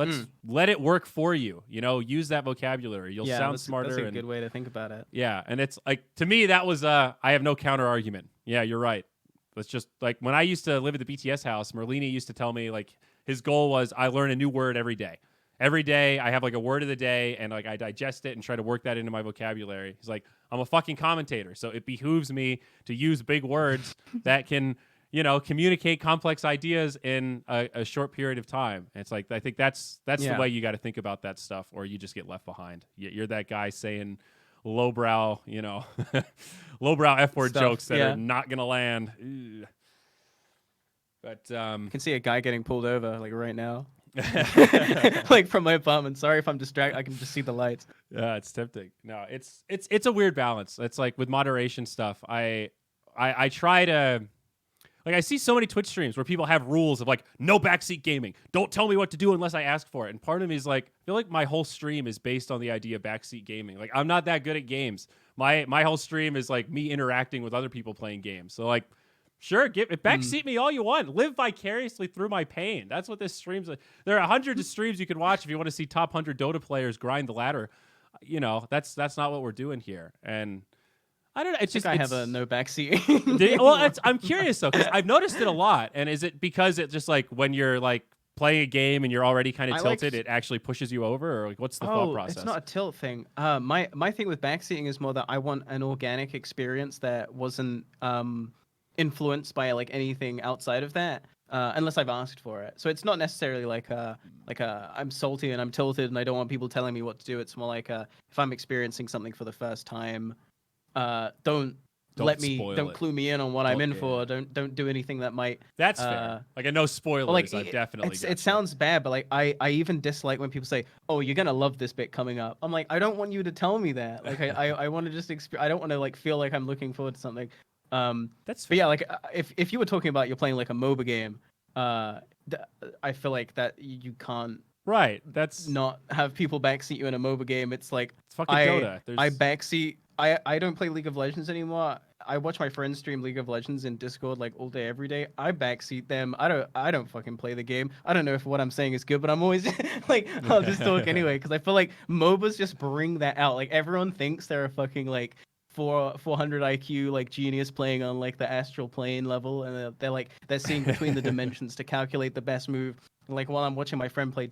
let it work for you. You know, use that vocabulary. You'll sound smarter. That's a good way to think about it. Yeah, and it's like to me that was I have no counter argument. Yeah, you're right. Let's just like when I used to live at the BTS house, Merlini used to tell me like his goal was I learn a new word every day. Every day I have like a word of the day and like I digest it and try to work that into my vocabulary. He's like, I'm a fucking commentator, so it behooves me to use big words that can, you know, communicate complex ideas in a short period of time. And it's like I think that's the way you got to think about that stuff, or you just get left behind. You're that guy saying lowbrow, you know, lowbrow F-word jokes that are not gonna land. Ugh. But I can see a guy getting pulled over like right now. Like from my apartment. Sorry if I'm distracted. I can just see the lights. Yeah, it's tempting. No, it's a weird balance. It's like with moderation stuff. I try to like I see so many Twitch streams where people have rules of like no backseat gaming. Don't tell me what to do unless I ask for it. And part of me is like, I feel like my whole stream is based on the idea of backseat gaming. Like I'm not that good at games. My whole stream is like me interacting with other people playing games. So like sure, backseat me all you want. Live vicariously through my pain. That's what this stream's like. There are hundreds of streams you could watch if you want to see top 100 Dota players grind the ladder. You know, that's not what we're doing here. And I don't know. It's just I have a no backseat. Well, I'm curious though because I've noticed it a lot. And is it because it's just like when you're like playing a game and you're already kind of tilted, it actually pushes you over, or like what's the thought process? It's not a tilt thing. My thing with backseating is more that I want an organic experience that wasn't influenced by like anything outside of that, unless I've asked for it. So it's not necessarily like I'm salty and I'm tilted and I don't want people telling me what to do. It's more like if I'm experiencing something for the first time, don't clue me in on what I'm in for. Don't do anything that might. That's fair. Like I know spoilers. Like, I've definitely. It sounds bad, but like I even dislike when people say, "Oh, you're gonna love this bit coming up." I'm like, I don't want you to tell me that. Like I want to just I don't want to like feel like I'm looking forward to something. That's but yeah, like if you were talking about you're playing like a MOBA game, I feel like that you can't that's not have people backseat you in a MOBA game. It's like it's fucking Dota. I backseat. I don't play League of Legends anymore. I watch my friends stream League of Legends in Discord like all day every day. I backseat them. I don't fucking play the game. I don't know if what I'm saying is good, but I'm always like I'll just talk anyway because I feel like MOBAs just bring that out. Like everyone thinks they're a fucking like 400 IQ like genius playing on like the astral plane level, and they're seeing between the dimensions to calculate the best move. And, like while I'm watching my friend play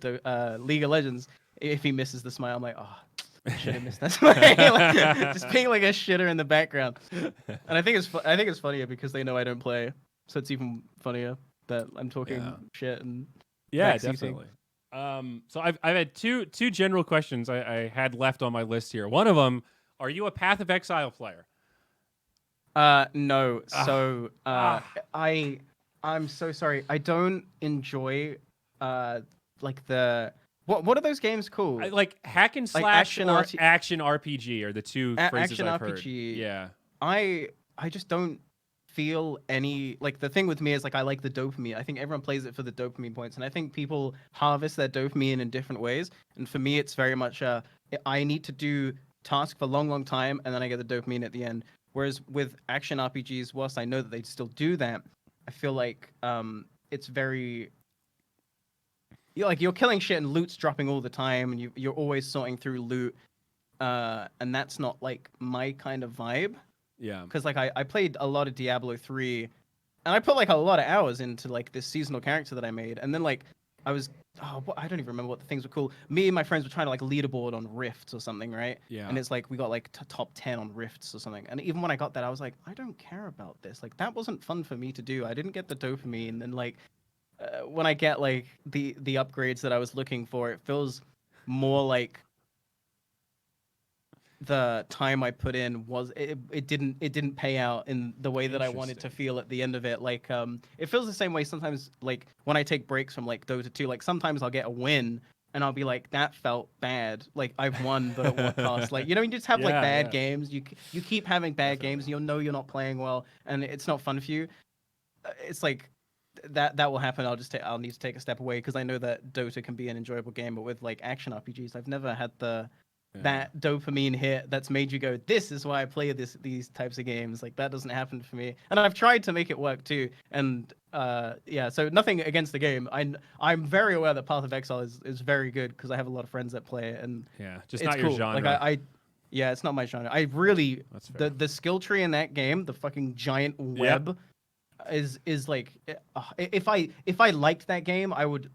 League of Legends, if he misses the smile, I'm like, oh, I should have missed that smile. Like, just being like a shitter in the background. And I think it's funnier because they know I don't play, so it's even funnier that I'm talking shit and definitely. So I've had two general questions I had left on my list here. One of them. Are you a Path of Exile player? No. So I'm so sorry. I don't enjoy like the What are those games called? Like hack and Like slash action or RT action RPG are the two phrases action I've heard. RPG. Yeah. I just don't feel any like the thing with me is like I like the dopamine. I think everyone plays it for the dopamine points, and I think people harvest their dopamine in different ways. And for me, it's very much I need to do task for a long time, and then I get the dopamine at the end. Whereas with action RPGs, whilst I know that they still do that, I feel like it's very like you're killing shit and loot's dropping all the time, and you're always sorting through loot, and that's not like my kind of vibe. Yeah. Because like I played a lot of Diablo 3, and I put like a lot of hours into like this seasonal character that I made, and then like I was I don't even remember what the things were called. Me and my friends were trying to like leaderboard on Rifts or something, right? Yeah. And it's like we got like top 10 on Rifts or something, and even when I got that, I was like, I don't care about this. Like that wasn't fun for me to do. I didn't get the dopamine, and like when I get like the upgrades that I was looking for, it feels more like the time I put in was it didn't pay out in the way that I wanted to feel at the end of it. Like it feels the same way sometimes like when I take breaks from like Dota 2, like sometimes I'll get a win and I'll be like, that felt bad. Like I've won, but at what cost? Like, you know, you just have like bad games. You keep having bad games and you'll know you're not playing well and it's not fun for you. It's like that will happen. I'll need to take a step away because I know that Dota can be an enjoyable game, but with like action RPGs, I've never had that dopamine hit that's made you go, this is why I play these types of games. Like that doesn't happen for me, and I've tried to make it work too. And so nothing against the game. I'm very aware that Path of Exile is very good because I have a lot of friends that play it, and just it's not your cool. genre. Like it's not my genre. I really the skill tree in that game, the fucking giant web. Is like if I liked that game, I would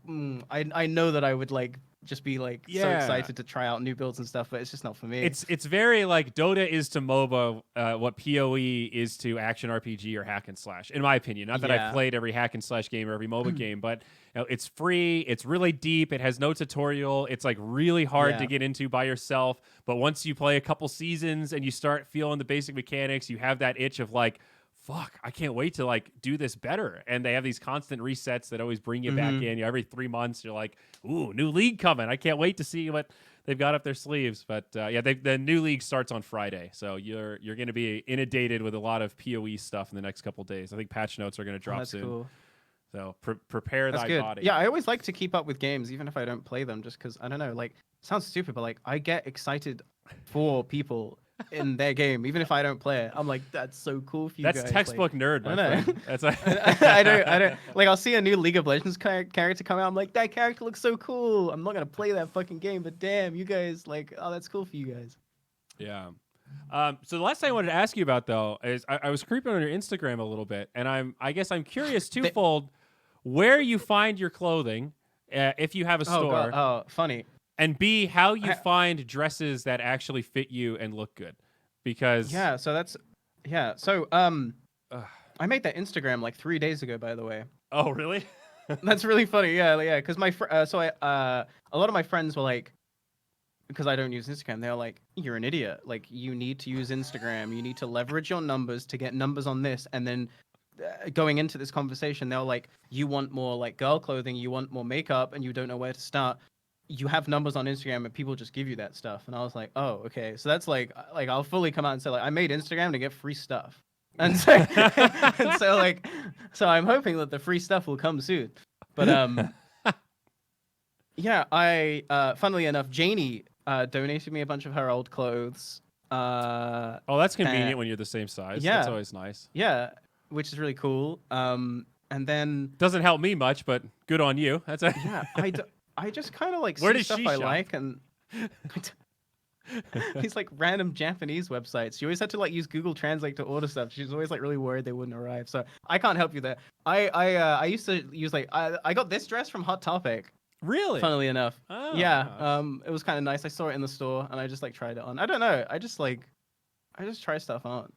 I know that I would like just be like so excited to try out new builds and stuff, but it's just not for me. It's very like Dota is to MOBA what PoE is to action RPG or hack and slash, in my opinion. Not that I've played every hack and slash game or every MOBA game, but you know, it's free, it's really deep, it has no tutorial, it's like really hard to get into by yourself. But once you play a couple seasons and you start feeling the basic mechanics, you have that itch of like, fuck, I can't wait to like do this better. And they have these constant resets that always bring you back in. Every 3 months, you're like, ooh, new league coming. I can't wait to see what they've got up their sleeves. But the new league starts on Friday, so you're going to be inundated with a lot of PoE stuff in the next couple days. I think patch notes are going to drop soon. Cool. So prepare thy body. Yeah, I always like to keep up with games, even if I don't play them, just because I don't know. Like, it sounds stupid, but like I get excited for people in their game, even if I don't play it. I'm like, that's so cool for you guys. That's textbook like, nerd, my friend. That's I don't like. I'll see a new League of Legends character come out. I'm like, that character looks so cool. I'm not gonna play that fucking game, but damn, you guys like, oh, that's cool for you guys. Yeah. So the last thing I wanted to ask you about though is I was creeping on your Instagram a little bit, and I guess I'm curious twofold where you find your clothing, if you have a store. Oh, funny. And B, how you find dresses that actually fit you and look good. Because so I made that Instagram like 3 days ago, by the way. Oh, really? That's really funny. Yeah, because my a lot of my friends were like, because I don't use Instagram, they're like, you're an idiot. Like, you need to use Instagram. You need to leverage your numbers to get numbers on this. And then going into this conversation, they're like, you want more like girl clothing, you want more makeup, and you don't know where to start. You have numbers on Instagram and people just give you that stuff. And I was like, oh, okay. So that's like I'll fully come out and say like, I made Instagram to get free stuff. And so, so I'm hoping that the free stuff will come soon. But funnily enough, Janie donated me a bunch of her old clothes. That's convenient when you're the same size. Yeah. That's always nice. Yeah, which is really cool. And then doesn't help me much, but good on you. That's I just kind of like see stuff I like, and these like random Japanese websites. She always had to like use Google Translate to order stuff. She's always like really worried they wouldn't arrive. So I can't help you there. I used to use like I got this dress from Hot Topic. Really? Funnily enough. Oh, yeah. Gosh. It was kind of nice. I saw it in the store and I just like tried it on. I don't know. I just try stuff on.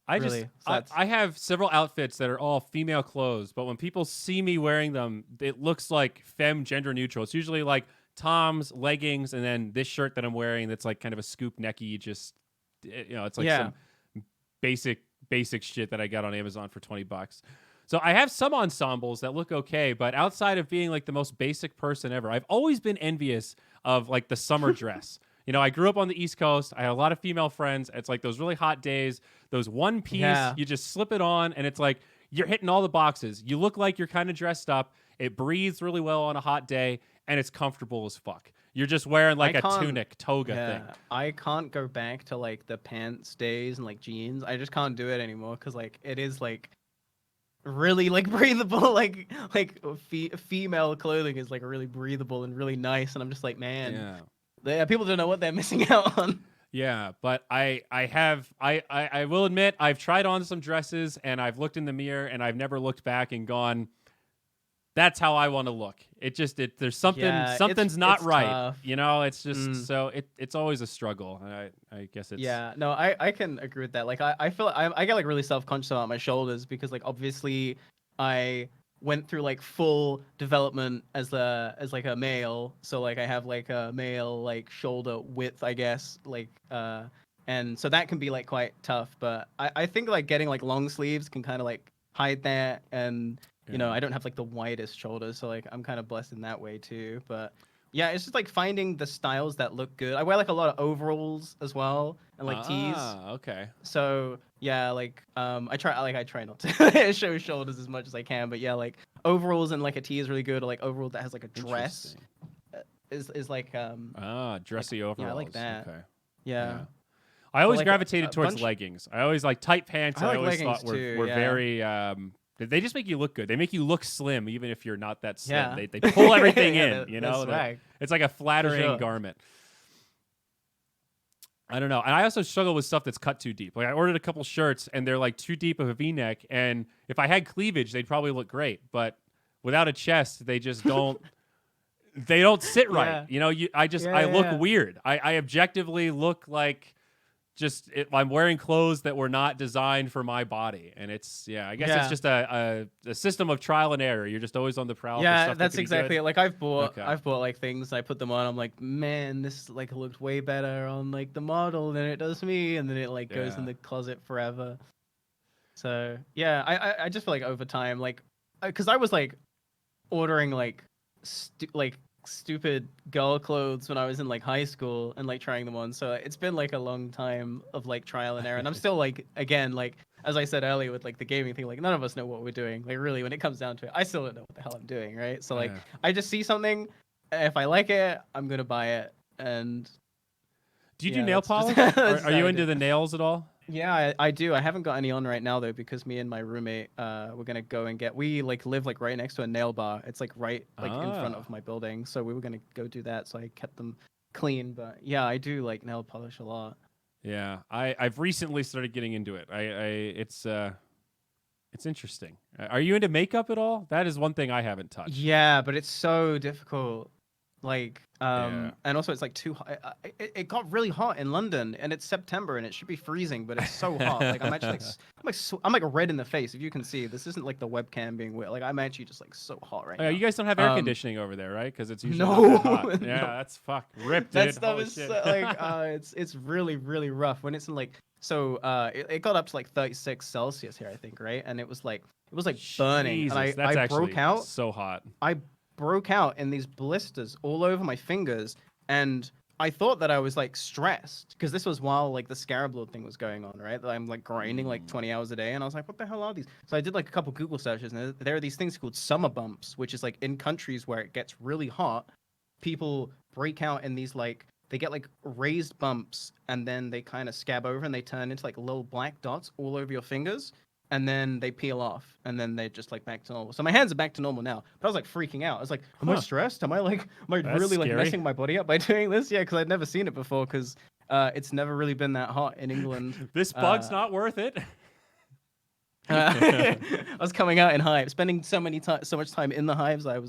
I have several outfits that are all female clothes, but when people see me wearing them, it looks like femme gender neutral. It's usually like Tom's leggings and then this shirt that I'm wearing that's like kind of a scoop necky, just it's like some basic shit that I got on Amazon for $20. So I have some ensembles that look okay, but outside of being like the most basic person ever, I've always been envious of like the summer dress. You know, I grew up on the East Coast. I had a lot of female friends. It's like those really hot days, those one piece, Yeah. you just slip it on and it's like you're hitting all the boxes. You look like you're kind of dressed up. It breathes really well on a hot day and it's comfortable as fuck. You're just wearing like a tunic toga thing. I can't go back to like the pants days and like jeans. I just can't do it anymore because like it is like really like breathable. Female clothing is like really breathable and really nice, and I'm just like, man, people don't know what they're missing out on. Yeah, but I will admit I've tried on some dresses and I've looked in the mirror and I've never looked back and gone, that's how I want to look. There's something's not right. Tough. You know, it's just it's always a struggle. I guess it's I can agree with that. Like I feel I get like really self-conscious about my shoulders because like obviously I went through like full development as like a male, so like I have like a male like shoulder width, I guess, like and so that can be like quite tough. But I think like getting like long sleeves can kind of like hide that, and you know, I don't have like the widest shoulders, so like I'm kind of blessed in that way too. But yeah, it's just like finding the styles that look good. I wear like a lot of overalls as well and like tees. Okay. So yeah, like I try not to show shoulders as much as I can, but yeah, like overalls and like a tee is really good, or like overall that has like a dress is like dressy overalls. Yeah, I like that. Okay. Yeah. I always like gravitated towards leggings. I always like tight pants. I always thought were very they just make you look good. They make you look slim, even if you're not that slim. Yeah. They pull everything in, you know? Right. It's like a flattering garment. I don't know. And I also struggle with stuff that's cut too deep. Like I ordered a couple shirts and they're like too deep of a V-neck. And if I had cleavage, they'd probably look great. But without a chest, they just don't they don't sit right. You know, I look weird. I objectively look like I'm wearing clothes that were not designed for my body, and it's it's just a system of trial and error. You're just always on the prowl. For stuff that's exactly it. Like I've bought like things, I put them on, I'm like, man, this like looked way better on like the model than it does me, and then it like goes in the closet forever. So yeah, I just feel like over time, like because I was like ordering like stupid girl clothes when I was in like high school and like trying them on, so it's been like a long time of like trial and error, and I'm still like, again, like as I said earlier with like the gaming thing, like none of us know what we're doing, like really when it comes down to it. I still don't know what the hell I'm doing, right? So like I just see something, if I like it, I'm gonna buy it. And do you do nail polish? Are you into the nails at all? Yeah, I do. I haven't got any on right now though, because me and my roommate, we're gonna go and we like live like right next to a nail bar. It's like right like in front of my building, so we were gonna go do that. So I kept them clean. But yeah, I do like nail polish a lot. Yeah, I've recently started getting into it. It's interesting. Are you into makeup at all? That is one thing I haven't touched. Yeah, but it's so difficult. Like, and also it's like too hot. It got really hot in London, and it's September, and it should be freezing, but it's so hot. Like I'm actually I'm like red in the face. If you can see, this isn't like the webcam being weird. Like I'm actually just like so hot right now. You guys don't have air conditioning over there, right? Because it's usually not that hot. Yeah, that's ripped, dude. That stuff is like it's really really rough when it's in like it got up to like 36 Celsius here, I think, right? And it was like burning. Jesus, and that's I broke out. So hot. I broke out in these blisters all over my fingers, and I thought that I was like stressed because this was while like the Scarab thing was going on, right? That I'm like grinding like 20 hours a day, and I was like, what the hell are these? So I did like a couple Google searches, and there are these things called summer bumps, which is like in countries where it gets really hot, people break out in these like, they get like raised bumps, and then they kind of scab over and they turn into like little black dots all over your fingers. And then they peel off, and then they're just like back to normal. So my hands are back to normal now. But I was like freaking out. I was like, am I stressed? Am I really like messing my body up by doing this? Yeah, because I'd never seen it before, because it's never really been that hot in England. This bug's not worth it. I was coming out in hives, spending so much time in the hives. I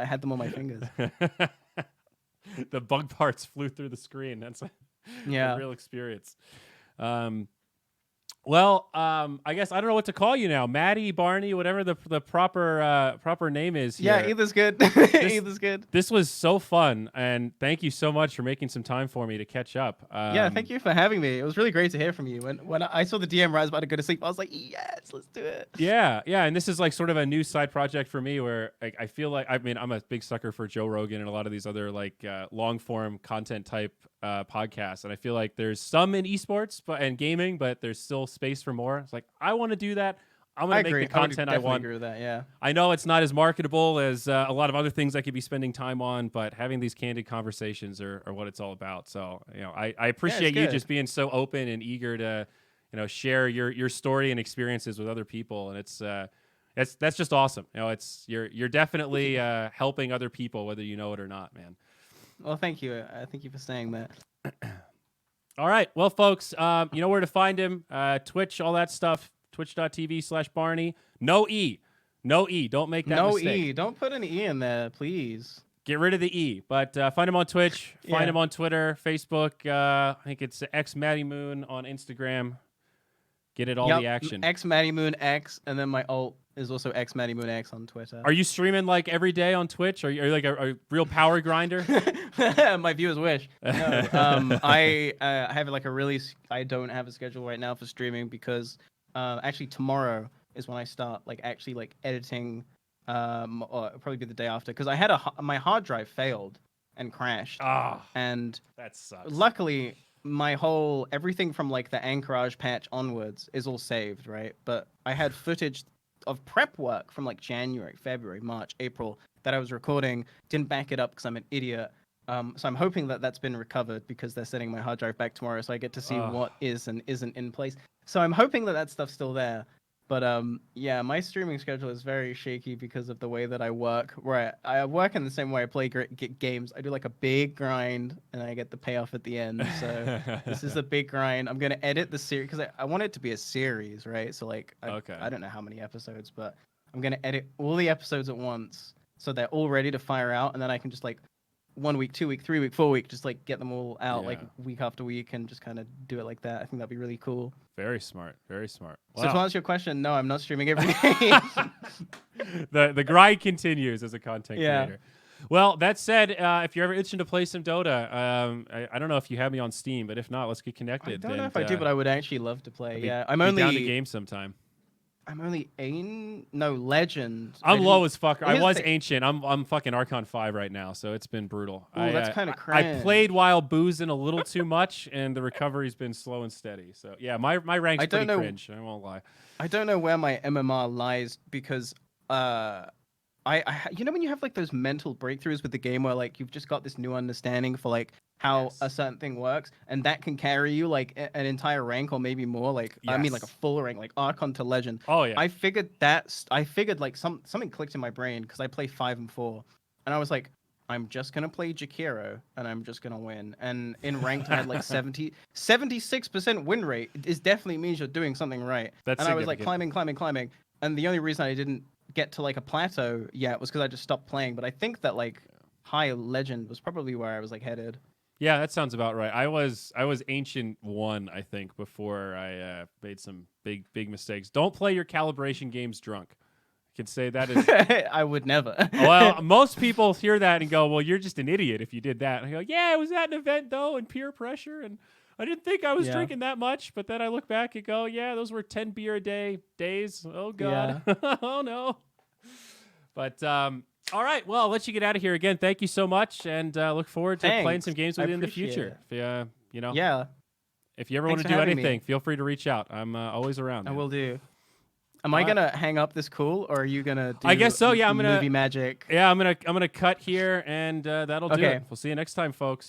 had them on my fingers. The bug parts flew through the screen. That's a real experience. Well, I guess I don't know what to call you now, Maddie, Barny, whatever the proper name is here. Yeah, either's good. Either's good. This was so fun, and thank you so much for making some time for me to catch up. Yeah, thank you for having me. It was really great to hear from you. When I saw the DM where I was about to go to sleep, I was like, yes, let's do it. Yeah, and this is like sort of a new side project for me where I feel like, I mean, I'm a big sucker for Joe Rogan and a lot of these other like long form content type podcasts, and I feel like there's some in esports and gaming, but there's still space for more. It's like, I want to do that. I'm going to make the content I want. Agree with that, yeah. I know it's not as marketable as a lot of other things I could be spending time on, but having these candid conversations are what it's all about. So, I appreciate you just being so open and eager to, share your story and experiences with other people. And that's just awesome. You're definitely helping other people, whether you know it or not, man. Well, thank you. Thank you for saying that. All right. Well, folks, you know where to find him. Twitch, all that stuff. Twitch.tv/Barny. No E. Don't make that mistake. No E. Don't put an E in there, please. Get rid of the E. But find him on Twitch. Find him on Twitter, Facebook. I think it's xMaddieMoon on Instagram. Get it all the action. xMaddieMoonX, and then my alt is also xMaddieMoonX on Twitter. Are you streaming like every day on Twitch? Are you like a real power grinder? My viewers wish. No, I have like I don't have a schedule right now for streaming because actually tomorrow is when I start like actually like editing. Or it'll probably be the day after because I had my hard drive failed and crashed. And that sucks. Luckily, everything from like the Anchorage patch onwards is all saved, right? But I had footage of prep work from like January, February, March, April that I was recording, didn't back it up because I'm an idiot. So I'm hoping that that's been recovered because they're sending my hard drive back tomorrow, so I get to see what is and isn't in place. So I'm hoping that stuff's still there. But yeah, my streaming schedule is very shaky because of the way that I work. Where I work in the same way I play games. I do like a big grind, and I get the payoff at the end. So this is a big grind. I'm gonna edit the series because I want it to be a series, right? So like, I don't know how many episodes, but I'm gonna edit all the episodes at once, so they're all ready to fire out, and then I can just like 1 week, 2 week, 3 week, 4 week, just like get them all out like week after week and just kind of do it like that. I think that'd be really cool. Very smart. Very smart. Wow. So to answer your question, no, I'm not streaming every day. The grind continues as a content creator. Well, that said, if you're ever itching to play some DotA, I don't know if you have me on Steam, but if not, let's get connected. I don't know if I do, but I would actually love to play. I'm only down to game sometime. I'm only legend. I'm low as fuck. I was ancient. I'm fucking Archon 5 right now, so it's been brutal. Oh, that's kind of crazy. I played while boozing a little too much, and the recovery's been slow and steady. So yeah, my rank's pretty cringe. I won't lie. I don't know where my MMR lies because you know when you have like those mental breakthroughs with the game where like you've just got this new understanding for like how a certain thing works, and that can carry you like an entire rank or maybe more. Like I mean, like a full rank, like Archon to Legend. Oh yeah. I figured like something clicked in my brain because I play 5 and 4, and I was like, I'm just gonna play Jakiro and I'm just gonna win. And in ranked, I had like 76% win rate. It definitely means you're doing something right. That's and I was like climbing, and the only reason I didn't get to like a plateau yet was because I just stopped playing. But I think that like high Legend was probably where I was like headed. Yeah, that sounds about right. I was Ancient 1, I think, before I made some big mistakes. Don't play your calibration games drunk. I can say that is... I would never. Well, most people hear that and go, well, you're just an idiot if you did that. And I go, yeah, it was at an event, though, and peer pressure, and I didn't think I was drinking that much, but then I look back and go, yeah, those were 10 beer a day days. Oh, God. Yeah. Oh, no. But... all right, well, I'll let you get out of here again. Thank you so much, and look forward to playing some games with you in the future. If, if you ever want to do anything, feel free to reach out. I'm always around. I will do. Am I gonna hang up this call, or are you gonna do I guess so, yeah. I'm gonna movie magic? Yeah, I'm gonna cut here, and that'll do it. We'll see you next time, folks.